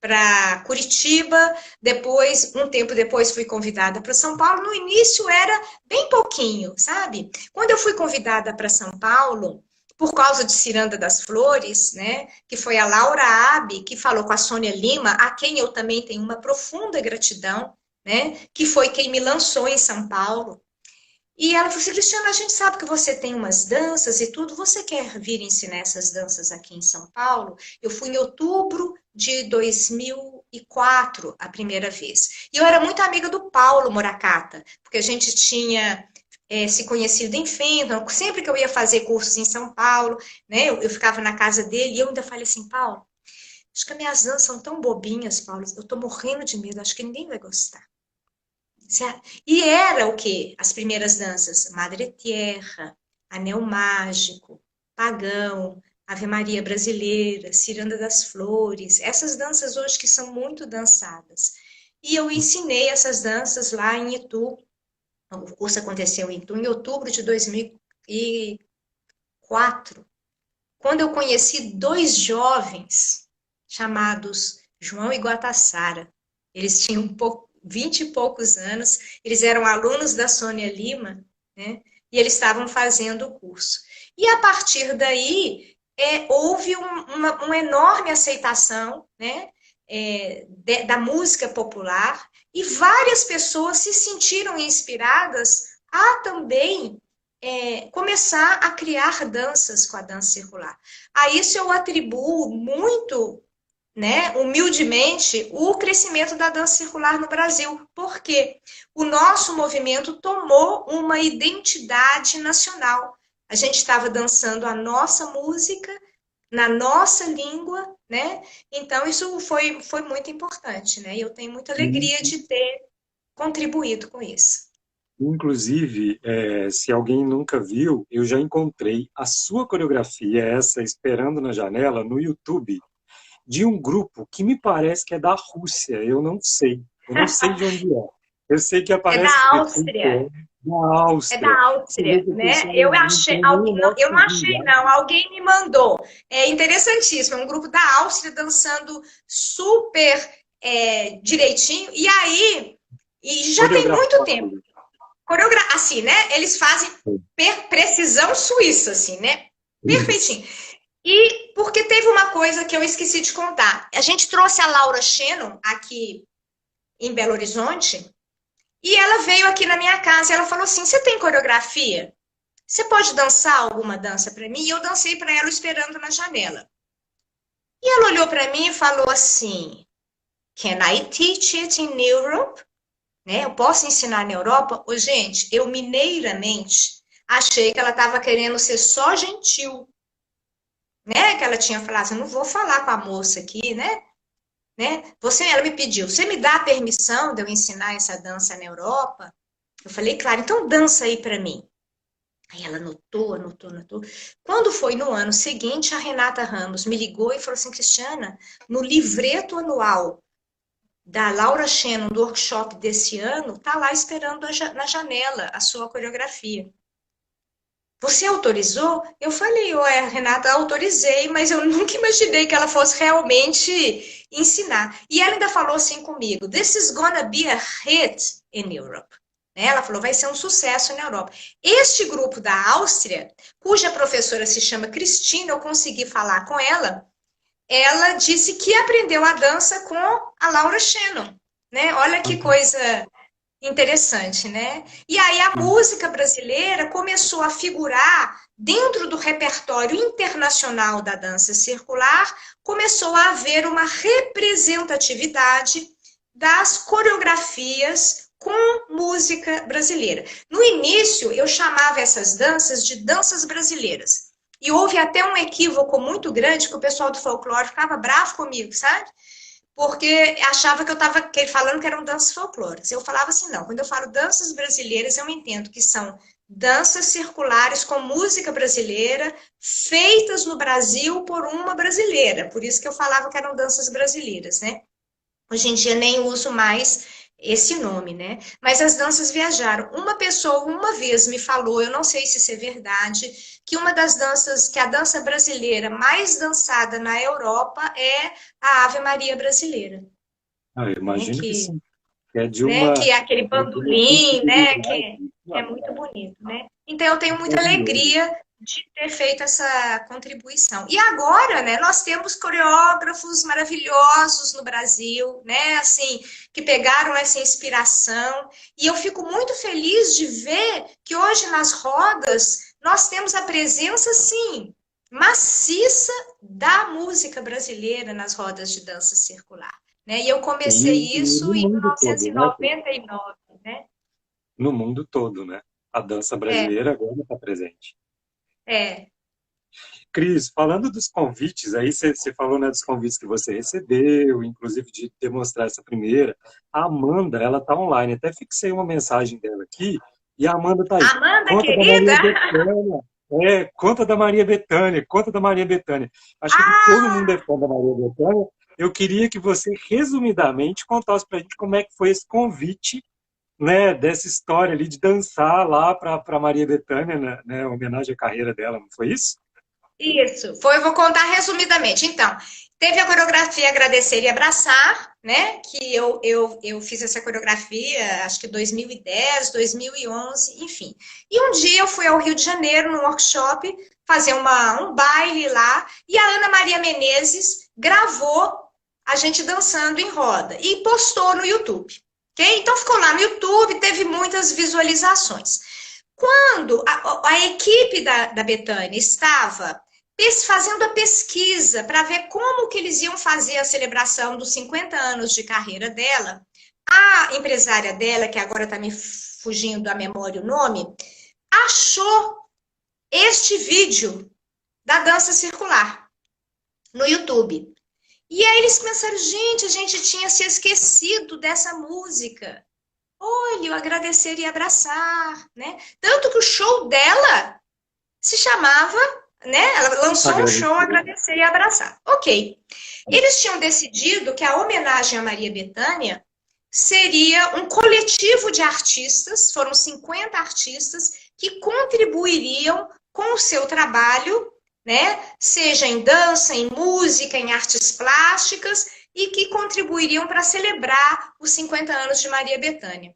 para Curitiba, depois, um tempo depois, fui convidada para São Paulo. No início era bem pouquinho, sabe? Quando eu fui convidada para São Paulo, por causa de Ciranda das Flores, né, que foi a Laura Abbe, que falou com a Sônia Lima, a quem eu também tenho uma profunda gratidão, né, que foi quem me lançou em São Paulo. E ela falou assim, Cristiana, a gente sabe que você tem umas danças e tudo, você quer vir ensinar essas danças aqui em São Paulo? Eu fui em outubro de 2004, a primeira vez. E eu era muito amiga do Paulo Moracata, porque a gente tinha se conhecido em Fenton, sempre que eu ia fazer cursos em São Paulo, né, eu ficava na casa dele e eu ainda falei assim, Paulo, acho que as minhas danças são tão bobinhas, Paulo, eu tô morrendo de medo, acho que ninguém vai gostar. E era o quê? As primeiras danças, Madre Tierra, Anel Mágico, Pagão, Ave Maria Brasileira, Ciranda das Flores, essas danças hoje que são muito dançadas. E eu ensinei essas danças lá em Itu. O curso aconteceu em Itu em outubro de 2004, quando eu conheci dois jovens chamados João e Guatassara. Eles tinham 20 e poucos anos, eles eram alunos da Sônia Lima, né? E eles estavam fazendo o curso. E a partir daí, houve uma enorme aceitação, né? Da música popular, e várias pessoas se sentiram inspiradas a também começar a criar danças com a dança circular. A isso eu atribuo muito, né, humildemente, o crescimento da dança circular no Brasil, porque o nosso movimento tomou uma identidade nacional. A gente estava dançando a nossa música, na nossa língua, né? Então, isso foi muito importante, né? E eu tenho muita alegria de ter contribuído com isso. Inclusive, se alguém nunca viu, eu já encontrei a sua coreografia, essa Esperando na Janela, no YouTube, de um grupo que me parece que é da Rússia, eu não sei de onde é. Eu sei que É aparece da escrito Áustria. da É da Áustria. Você vê Áustria, que o né? pessoal Eu não achei, tem nem o eu nosso não achei, linguagem. não. Alguém me mandou. É interessantíssimo. É um grupo da Áustria dançando super direitinho. E aí, e já tem muito tempo. Coreografado. Assim, né? Eles fazem precisão suíça, assim, né? Isso. Perfeitinho. E porque teve uma coisa que eu esqueci de contar. A gente trouxe a Laura Shannon aqui em Belo Horizonte. E ela veio aqui na minha casa e ela falou assim: você tem coreografia? Você pode dançar alguma dança para mim? E eu dancei para ela esperando na janela. E ela olhou para mim e falou assim: Can I teach it in Europe? Né? Eu posso ensinar na Europa? Ô, gente, eu mineiramente achei que ela estava querendo ser só gentil. Né? Que ela tinha falado assim: não vou falar com a moça aqui, né? Ela me pediu: você me dá a permissão de eu ensinar essa dança na Europa? Eu falei: claro, então dança aí para mim. Aí ela anotou. Quando foi no ano seguinte, a Renata Ramos me ligou e falou assim: Cristiana, no livreto anual da Laura Shannon, do workshop desse ano, tá lá esperando na janela a sua coreografia. Você autorizou? Eu falei, Renata, autorizei, mas eu nunca imaginei que ela fosse realmente ensinar. E ela ainda falou assim comigo: This is gonna be a hit in Europe. Ela falou, vai ser um sucesso na Europa. Este grupo da Áustria, cuja professora se chama Cristina, eu consegui falar com ela, ela disse que aprendeu a dança com a Laura Shannon. Né? Olha que coisa interessante, né? E aí a música brasileira começou a figurar dentro do repertório internacional da dança circular, começou a haver uma representatividade das coreografias com música brasileira. No início, eu chamava essas danças de danças brasileiras. E houve até um equívoco muito grande que o pessoal do folclore ficava bravo comigo, sabe? Porque achava que eu estava falando que eram danças folclóricas. Eu falava assim, não, quando eu falo danças brasileiras, eu entendo que são danças circulares com música brasileira, feitas no Brasil por uma brasileira. Por isso que eu falava que eram danças brasileiras, né? Hoje em dia nem uso mais esse nome, né? Mas as danças viajaram. Uma pessoa uma vez me falou, eu não sei se isso é verdade, que uma das danças, que a dança brasileira mais dançada na Europa é a Ave Maria brasileira, Ah, eu né? imagino que sim. É Que é aquele de uma bandolim, né? sensibilidade, É não, muito bonito, né? Então eu tenho muita maravilhoso. alegria de ter feito essa contribuição. E agora, né, nós temos coreógrafos maravilhosos no Brasil, né, assim, que pegaram essa inspiração, e eu fico muito feliz de ver que hoje nas rodas nós temos a presença, sim, maciça da música brasileira nas rodas de dança circular. Né? E eu comecei E isso no em mundo todo, né? 1999, né? No mundo todo, né? A dança É, brasileira agora está presente. é. Cris, falando dos convites, aí você falou, né, dos convites que você recebeu, inclusive de demonstrar essa primeira. A Amanda, ela tá online. Até fixei uma mensagem dela aqui e a Amanda tá aí. Amanda, Conta da querida! Maria Bethânia. Conta da Maria Bethânia, conta da Maria Bethânia. Acho que todo mundo é fã da Maria Bethânia. Eu queria que você, resumidamente, contasse pra gente como é que foi esse convite, né, dessa história ali de dançar lá para Maria Bethânia, né, homenagem à carreira dela, não foi isso? Isso, foi, eu vou contar resumidamente. Então, teve a coreografia Agradecer e Abraçar, né? Que eu fiz essa coreografia, acho que 2010, 2011, enfim. E um dia eu fui ao Rio de Janeiro, num workshop, fazer um baile lá, e a Ana Maria Menezes gravou a gente dançando em roda e postou no YouTube. Okay? Então ficou lá no YouTube, teve muitas visualizações. Quando a equipe da Betânia estava fazendo a pesquisa para ver como que eles iam fazer a celebração dos 50 anos de carreira dela, a empresária dela, que agora está me fugindo da memória o nome, achou este vídeo da dança circular no YouTube. E aí eles pensaram, gente, a gente tinha se esquecido dessa música. Olha, o agradecer e abraçar, né? Tanto que o show dela se chamava, né? Ela lançou um show Agradecer. Agradecer e Abraçar. Ok. Eles tinham decidido que a homenagem a Maria Bethânia seria um coletivo de artistas, foram 50 artistas que contribuiriam com o seu trabalho, né? Seja em dança, em música, em artes plásticas, e que contribuiriam para celebrar os 50 anos de Maria Bethânia.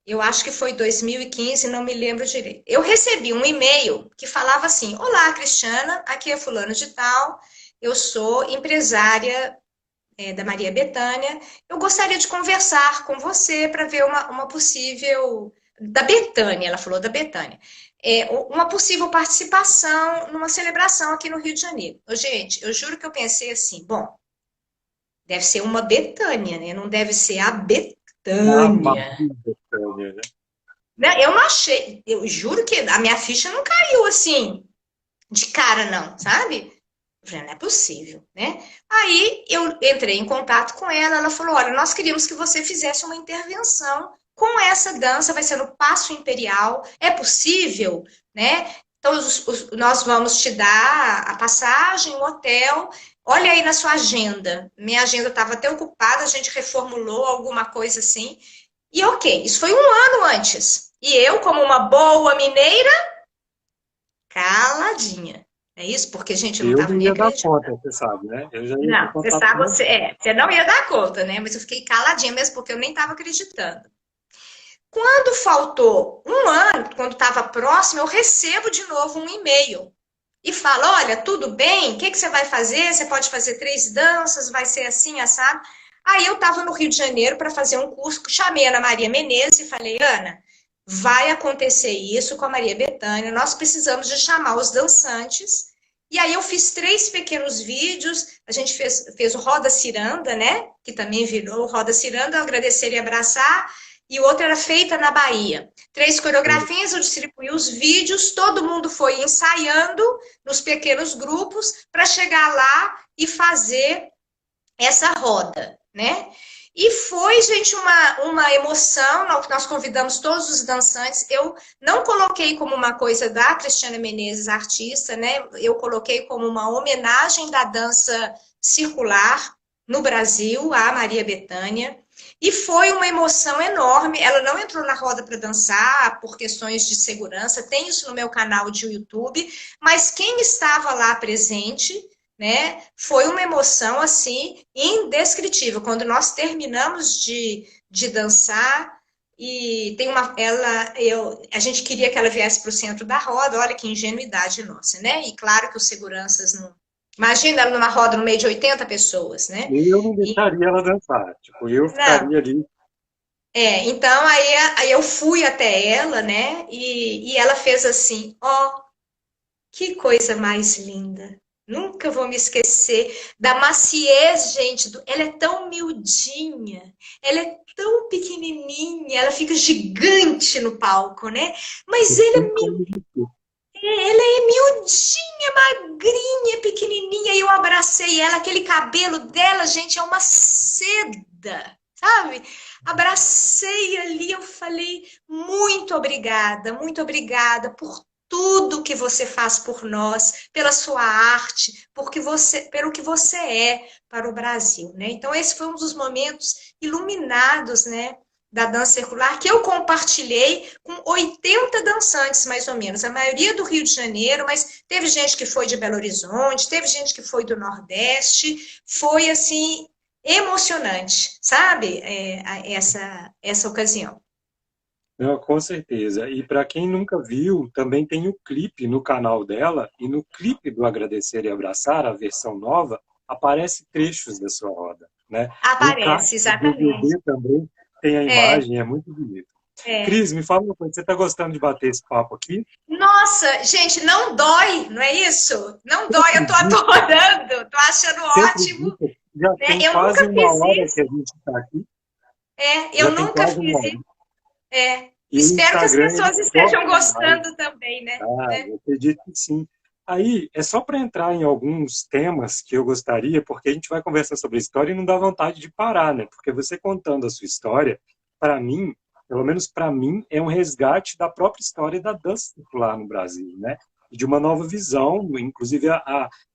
Eu acho que foi 2015, não me lembro direito. Eu recebi um e-mail que falava assim: Olá, Cristiana, aqui é fulano de tal, eu sou empresária da Maria Bethânia. Eu gostaria de conversar com você para ver uma possível. Da Bethânia, ela falou da Bethânia. Uma possível participação numa celebração aqui no Rio de Janeiro. Gente, eu juro que eu pensei assim: bom, deve ser uma Bethânia, né? Não deve ser a A Betânia. Maria Bethânia, né? Né? Eu não achei, eu juro que a minha ficha não caiu assim, de cara, não, sabe? Eu falei, não é possível, né? Aí eu entrei em contato com ela, ela falou: olha, nós queríamos que você fizesse uma intervenção com essa dança, vai ser no Paço Imperial, é possível, né? Então, nós vamos te dar a passagem, o hotel. Olha aí na sua agenda. Minha agenda estava até ocupada, a gente reformulou alguma coisa assim. E ok, isso foi um ano antes. E eu, como uma boa mineira, caladinha. É isso? Porque a gente não Eu estava não nem ia dar conta, acreditando. você sabe, né? Eu já ia ter Não, contato com você. você não ia dar conta, né? Mas eu fiquei caladinha mesmo porque eu nem estava acreditando. Quando faltou um ano, quando estava próximo, eu recebo de novo um e-mail e falo: olha, tudo bem? O que você vai fazer? Você pode fazer 3 danças, vai ser assim, assado. Aí eu estava no Rio de Janeiro para fazer um curso, chamei a Ana Maria Menezes e falei: Ana, vai acontecer isso com a Maria Bethânia, nós precisamos de chamar os dançantes. E aí eu fiz 3 pequenos vídeos, a gente fez o Roda Ciranda, né? Que também virou o Roda Ciranda, agradecer e abraçar, e o outro era Feita na Bahia. 3 coreografias, eu distribuí os vídeos, todo mundo foi ensaiando nos pequenos grupos para chegar lá e fazer essa roda, né? E foi, gente, uma emoção. Nós convidamos todos os dançantes. Eu não coloquei como uma coisa da Cristiana Menezes, artista, né? Eu coloquei como uma homenagem da dança circular no Brasil, à Maria Bethânia. E foi uma emoção enorme. Ela não entrou na roda para dançar por questões de segurança. Tem isso no meu canal de YouTube. Mas quem estava lá presente, né, foi uma emoção assim indescritível. Quando nós terminamos de dançar e tem uma, a gente queria que ela viesse para o centro da roda. Olha que ingenuidade nossa, né? E claro que os seguranças não. Imagina ela numa roda no meio de 80 pessoas, né? Eu não E, deixaria ela dançar. Tipo, eu não, ficaria ali. então aí eu fui até ela, né? E ela fez assim, ó, que coisa mais linda. Nunca vou me esquecer da maciez, gente. Ela é tão miudinha, ela é tão pequenininha, ela fica gigante no palco, né? Mas Assim como você. ela é miudinha, magrinha, pequenininha. E eu abracei ela, aquele cabelo dela, gente, é uma seda, sabe? Abracei ali, eu falei muito obrigada por tudo que você faz por nós, pela sua arte, pelo que você é para o Brasil, né? Então esse foi um dos momentos iluminados, né, da dança circular que eu compartilhei com 80 dançantes, mais ou menos. A maioria do Rio de Janeiro, mas teve gente que foi de Belo Horizonte, teve gente que foi do Nordeste. Foi, assim, emocionante, sabe? Essa ocasião. Não, com certeza. E para quem nunca viu, também tem o clipe no canal dela, e no clipe do Agradecer e Abraçar, a versão nova, aparece trechos da sua roda, né? O Aparece, encarte do exatamente. DVD também tem a É, imagem, é muito bonito. é. Cris, me fala uma coisa, você está gostando de bater esse papo aqui? Nossa, gente, não dói, não é isso? Não Você dói, eu tô acredita? adorando, tô achando Você ótimo, acredita? Já né? tem Eu quase nunca uma fiz hora que a isso, gente está aqui, eu já tem nunca quase fiz uma hora. isso. É. E o Espero que as Instagram, ele pessoas corta estejam demais. gostando também, né? Ah, Né? eu acredito que sim. Aí, é só para entrar em alguns temas que eu gostaria, porque a gente vai conversar sobre história e não dá vontade de parar, né? Porque você contando a sua história, para mim, pelo menos para mim, é um resgate da própria história da dança popular no Brasil, né? E de uma nova visão, inclusive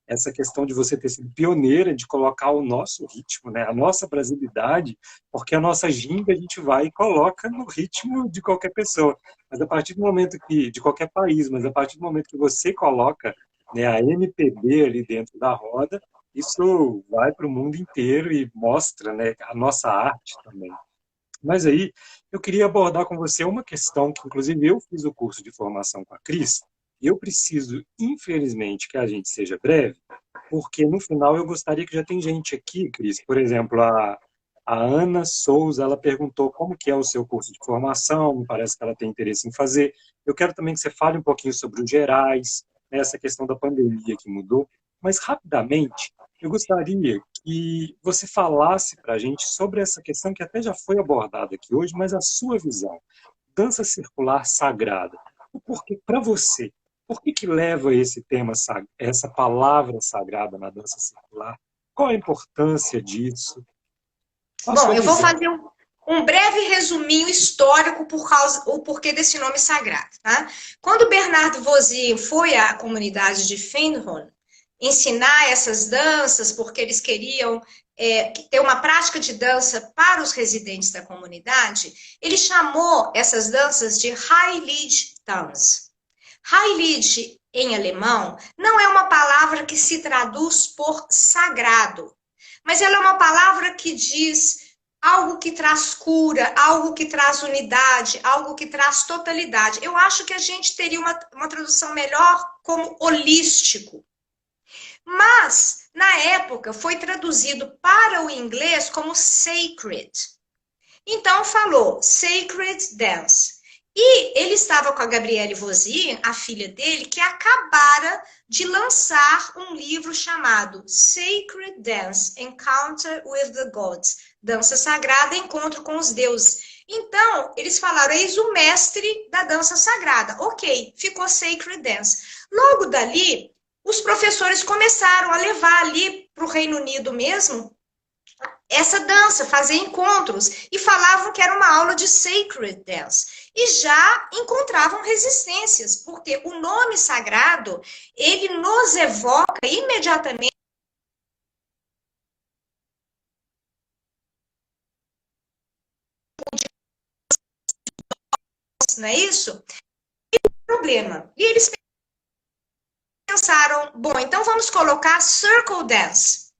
essa questão de você ter sido pioneira de colocar o nosso ritmo, né? A nossa brasilidade, porque a nossa ginga a gente vai e coloca no ritmo de qualquer pessoa. Mas a partir do momento que, de qualquer país, mas a partir do momento que você coloca, né, a MPB ali dentro da roda, isso vai para o mundo inteiro e mostra, né, a nossa arte também. Mas aí eu queria abordar com você uma questão que, inclusive, eu fiz o curso de formação com a Cris, e eu preciso, infelizmente, que a gente seja breve, porque no final eu gostaria que já tem gente aqui, Cris, por exemplo, a Ana Souza, ela perguntou como que é o seu curso de formação, me parece que ela tem interesse em fazer. Eu quero também que você fale um pouquinho sobre os gerais, né, essa questão da pandemia que mudou, mas rapidamente, eu gostaria que você falasse para a gente sobre essa questão que até já foi abordada aqui hoje, mas a sua visão. Dança circular sagrada. O porquê, para você, por que que leva esse tema, essa palavra sagrada na dança circular? Qual a importância disso? Qual a Bom, sua eu vou visão? fazer um breve resuminho histórico o porquê desse nome sagrado, tá? Quando Bernardo Vozy foi à comunidade de Findhorn ensinar essas danças, porque eles queriam ter uma prática de dança para os residentes da comunidade, ele chamou essas danças de Heilige Tanz. Heilige, em alemão, não é uma palavra que se traduz por sagrado, mas ela é uma palavra que diz algo que traz cura, algo que traz unidade, algo que traz totalidade. Eu acho que a gente teria uma tradução melhor como holístico. Mas, na época, foi traduzido para o inglês como sacred. Então, falou Sacred Dance. E ele estava com a Gabriele Vozy, a filha dele, que acabara de lançar um livro chamado Sacred Dance, Encounter with the Gods, Dança Sagrada, Encontro com os Deuses. Então, eles falaram, eis o mestre da dança sagrada. Ok, ficou Sacred Dance. Logo dali, os professores começaram a levar ali para o Reino Unido mesmo essa dança, fazer encontros, e falavam que era uma aula de sacred dance. E já encontravam resistências, porque o nome sagrado, ele nos evoca imediatamente. não é isso? Problema. E eles pensaram, bom, então vamos colocar circle dance,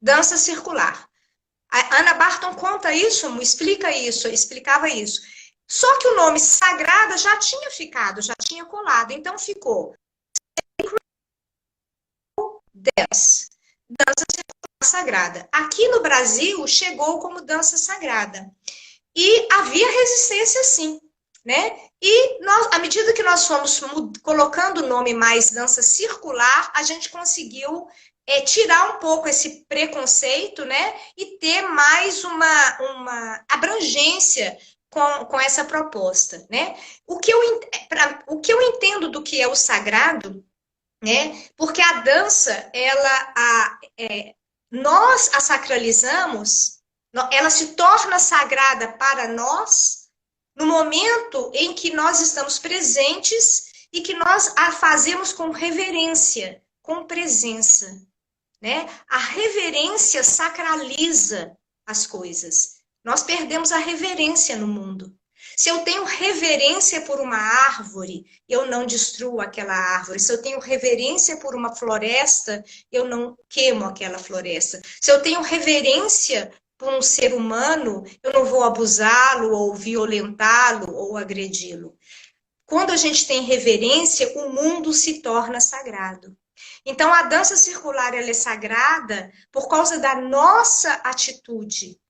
dança circular. A Ana Barton conta isso, explica isso, explicava isso. Só que o nome sagrada já tinha ficado, já tinha colado, então ficou dance, dança circular sagrada. Aqui no Brasil chegou como dança sagrada. E havia resistência sim, né? E nós, à medida que nós fomos colocando o nome mais dança circular, a gente conseguiu tirar um pouco esse preconceito, né? E ter mais uma abrangência com essa proposta, né? O que eu entendo do que é o sagrado, né? Porque a dança, nós a sacralizamos, ela se torna sagrada para nós no momento em que nós estamos presentes e que nós a fazemos com reverência, com presença, né? A reverência sacraliza as coisas. Nós perdemos a reverência no mundo. Se eu tenho reverência por uma árvore, eu não destruo aquela árvore. Se eu tenho reverência por uma floresta, eu não queimo aquela floresta. Se eu tenho reverência por um ser humano, eu não vou abusá-lo, ou violentá-lo, ou agredi-lo. Quando a gente tem reverência, o mundo se torna sagrado. Então, a dança circular ela é sagrada por causa da nossa atitude.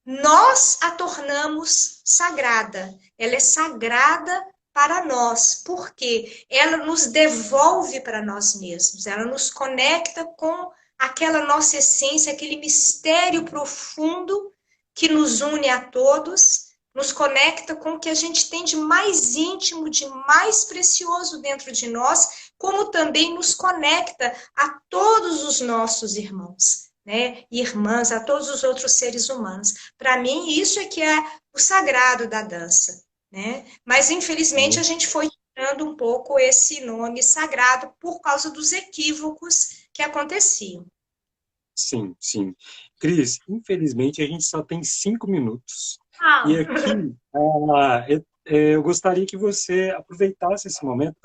Nós a tornamos sagrada. Ela é sagrada para nós, porque ela nos devolve para nós mesmos, ela nos conecta com aquela nossa essência, aquele mistério profundo que nos une a todos, nos conecta com o que a gente tem de mais íntimo, de mais precioso dentro de nós, como também nos conecta a todos os nossos irmãos, né? Irmãs, a todos os outros seres humanos. Para mim, isso é que é o sagrado da dança, né? Mas, infelizmente, a gente foi tirando um pouco esse nome sagrado por causa dos equívocos que aconteciam. Sim, sim. Cris, infelizmente a gente só tem 5 minutos. E Ah, aqui, eu gostaria que você aproveitasse esse momento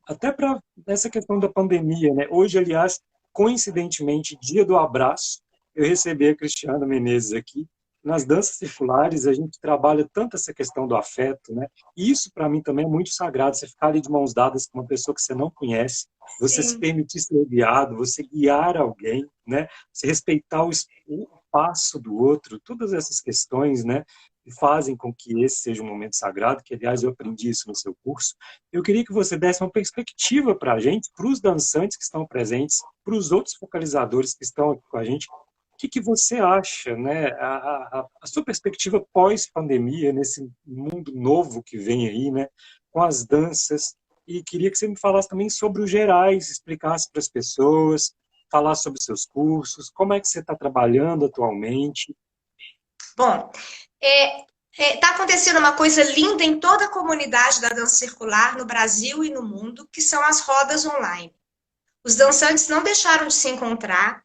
até para essa questão da pandemia, né? Hoje, aliás, coincidentemente, dia do abraço, eu recebi a Cristiana Menezes aqui. Nas danças circulares, a gente trabalha tanto essa questão do afeto, né? E isso, para mim, também é muito sagrado. Você ficar ali de mãos dadas com uma pessoa que você não conhece, você se sim. permitir ser guiado, você guiar alguém, né? Você respeitar o espaço do outro, todas essas questões, né? Que fazem com que esse seja um momento sagrado, que, aliás, eu aprendi isso no seu curso. Eu queria que você desse uma perspectiva para a gente, para os dançantes que estão presentes, para os outros focalizadores que estão aqui com a gente. O que você acha, né? A sua perspectiva pós-pandemia, nesse mundo novo que vem aí, né? Com as danças. E queria que você me falasse também sobre os gerais, explicasse para as pessoas, falasse sobre seus cursos, como é que você está trabalhando atualmente. Bom, está acontecendo uma coisa linda em toda a comunidade da dança circular, no Brasil e no mundo, que são as rodas online. Os dançantes não deixaram de se encontrar,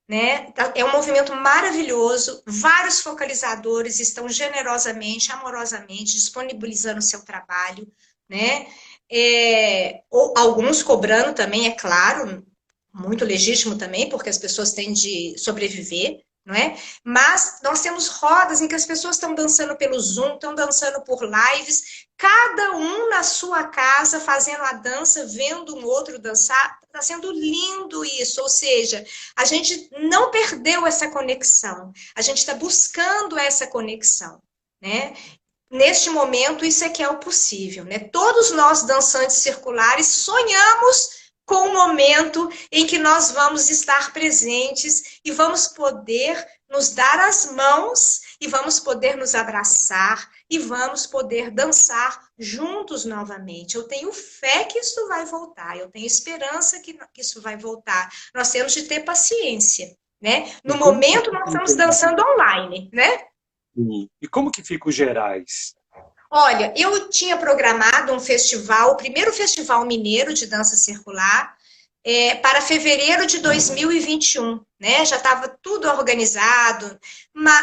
né? É um movimento maravilhoso. Vários focalizadores estão generosamente, amorosamente disponibilizando o seu trabalho, né? Ou alguns cobrando também, é claro, muito legítimo também, porque as pessoas têm de sobreviver, não é? Mas nós temos rodas em que as pessoas estão dançando pelo Zoom, estão dançando por lives, cada um na sua casa fazendo a dança, vendo um outro dançar. Está sendo lindo isso, ou seja, a gente não perdeu essa conexão, a gente está buscando essa conexão, né? Neste momento, isso é que é o possível, né? Todos nós, dançantes circulares, sonhamos com o momento em que nós vamos estar presentes e vamos poder nos dar as mãos e vamos poder nos abraçar e vamos poder dançar juntos novamente. Eu tenho fé que isso vai voltar, eu tenho esperança que isso vai voltar. Nós temos de ter paciência, né? E No como que momento, nós fica, estamos dançando online, né? e como que fica os gerais? Olha, eu tinha programado um festival, o primeiro festival mineiro de dança circular, para fevereiro de 2021, né? Já estava tudo organizado,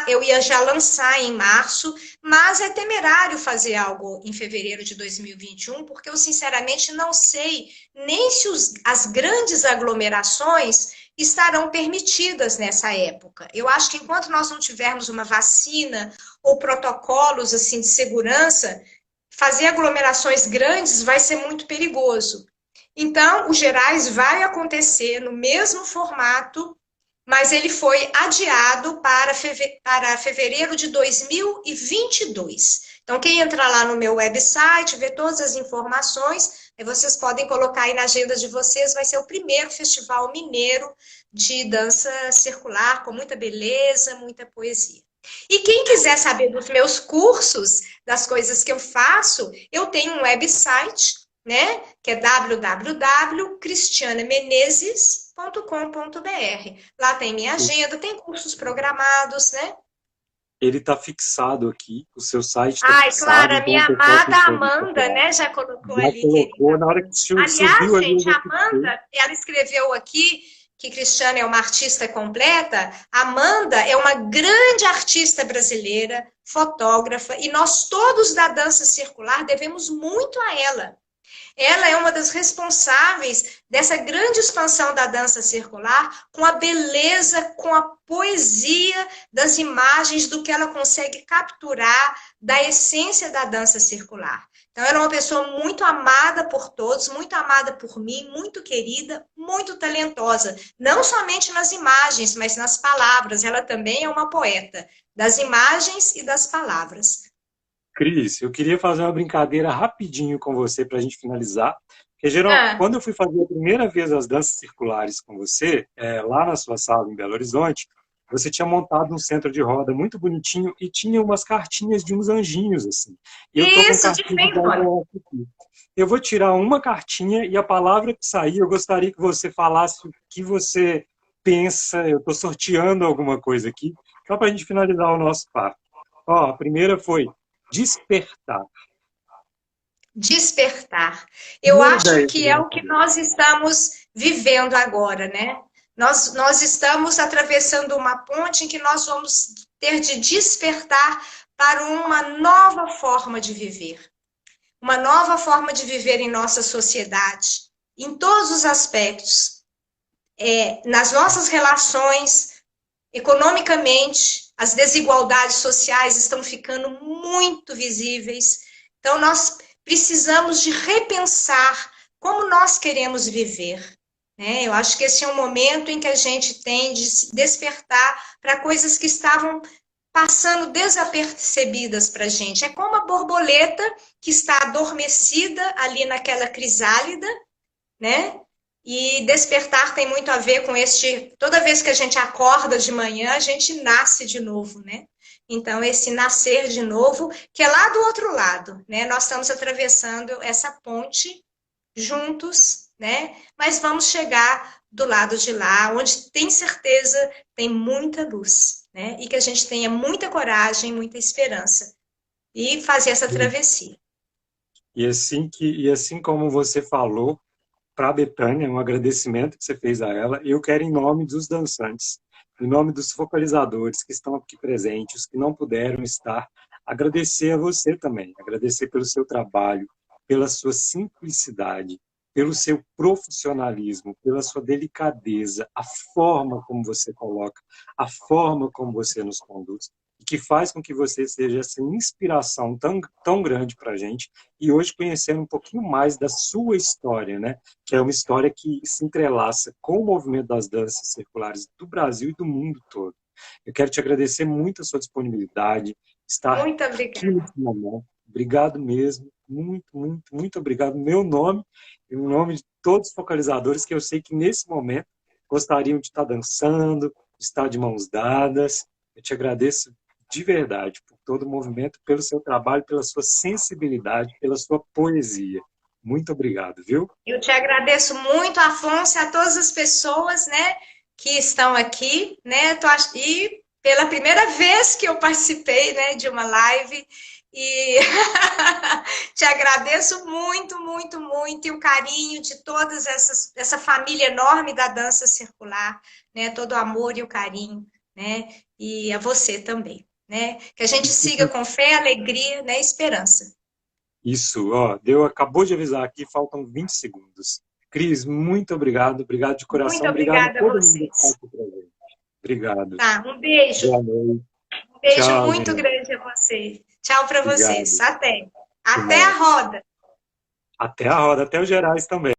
eu ia já lançar em março, mas é temerário fazer algo em fevereiro de 2021, porque eu sinceramente não sei nem se as grandes aglomerações estarão permitidas nessa época. Eu acho que enquanto nós não tivermos uma vacina ou protocolos assim de segurança, fazer aglomerações grandes vai ser muito perigoso. Então, o Gerais vai acontecer no mesmo formato, mas ele foi adiado para fevereiro de 2022. Então, quem entrar lá no meu website, vê todas as informações, vocês podem colocar aí na agenda de vocês, vai ser o primeiro festival mineiro de dança circular, com muita beleza, muita poesia. E quem quiser saber dos meus cursos, das coisas que eu faço, eu tenho um website, né, que é www.cristianamenezes.com.br. Lá tem minha agenda, tem cursos programados, né? Ele está fixado aqui, o seu site está Ai, fixado, claro, a então o minha pessoal que amada quiser Amanda, procurar, né, já colocou já ali, colocou, querida. na hora que Aliás, subiu ali, eu gente, já a fixei. Amanda, ela escreveu aqui que Cristiane é uma artista completa. Amanda é uma grande artista brasileira, fotógrafa, e nós todos da dança circular devemos muito a ela. Ela é uma das responsáveis dessa grande expansão da dança circular, com a beleza, com a poesia das imagens, do que ela consegue capturar da essência da dança circular. Então, ela é uma pessoa muito amada por todos, muito amada por mim, muito querida, muito talentosa. Não somente nas imagens, mas nas palavras. Ela também é uma poeta das imagens e das palavras. Cris, eu queria fazer uma brincadeira rapidinho com você para a gente finalizar. Porque, geral, Ah, quando eu fui fazer a primeira vez as danças circulares com você, lá na sua sala em Belo Horizonte, você tinha montado um centro de roda muito bonitinho e tinha umas cartinhas de uns anjinhos, assim. E eu tô com isso, de cartinha de Fendona. aqui. Eu vou tirar uma cartinha e a palavra que sair, eu gostaria que você falasse o que você pensa. Eu estou sorteando alguma coisa aqui, só para a gente finalizar o nosso papo. Ó, a primeira foi despertar. Despertar. Eu Primeira acho ideia que que veio é na o que cabeça. nós estamos vivendo agora, né? Nós estamos atravessando uma ponte em que nós vamos ter de despertar para uma nova forma de viver. Uma nova forma de viver em nossa sociedade, em todos os aspectos. Nas nossas relações, economicamente, as desigualdades sociais estão ficando muito visíveis. Então, nós precisamos de repensar como nós queremos viver. Né? Eu acho que esse é um momento em que a gente tem de se despertar para coisas que estavam passando desapercebidas para a gente. É como a borboleta que está adormecida ali naquela crisálida, né? E despertar tem muito a ver com toda vez que a gente acorda de manhã, a gente nasce de novo, né? Então, esse nascer de novo, que é lá do outro lado, né? Nós estamos atravessando essa ponte juntos, né? Mas vamos chegar do lado de lá, onde tem certeza, tem muita luz, né? E que a gente tenha muita coragem, muita esperança e fazer essa travessia. E assim como você falou para a Betânia, um agradecimento que você fez a ela, eu quero, em nome dos dançantes, em nome dos focalizadores que estão aqui presentes, os que não puderam estar, agradecer a você também, agradecer pelo seu trabalho, pela sua simplicidade, pelo seu profissionalismo, pela sua delicadeza, a forma como você coloca, a forma como você nos conduz, e que faz com que você seja essa inspiração tão grande para a gente, e hoje conhecendo um pouquinho mais da sua história, né? Que é uma história que se entrelaça com o movimento das danças circulares do Brasil e do mundo todo. Eu quero te agradecer muito a sua disponibilidade, estar Muito aqui obrigada. nesse momento. Obrigado mesmo, muito, muito, muito obrigado. Meu nome e no nome de todos os focalizadores que eu sei que nesse momento gostariam de estar dançando, de estar de mãos dadas. Eu te agradeço de verdade por todo o movimento, pelo seu trabalho, pela sua sensibilidade, pela sua poesia. Muito obrigado, viu? Eu te agradeço muito, Afonso, e a todas as pessoas, né, que estão aqui, né, e pela primeira vez que eu participei, né, de uma live, E te agradeço muito, muito, muito, e o carinho de todas essa família enorme da dança circular, né? Todo o amor e o carinho, né? E a você também, né? Que a gente siga com fé, alegria, né? Esperança. Isso, ó, acabou de avisar aqui, faltam 20 segundos. Cris, muito obrigado, obrigado de Muito coração, obrigado a obrigada a todo mundo que está vocês. aqui presente. Obrigado. Tá, um beijo. Boa noite. Um beijo Tchau, muito gente. grande a vocês. Tchau para vocês. Obrigado. Até. Até Até a mais. roda. Até a roda, até os gerais também.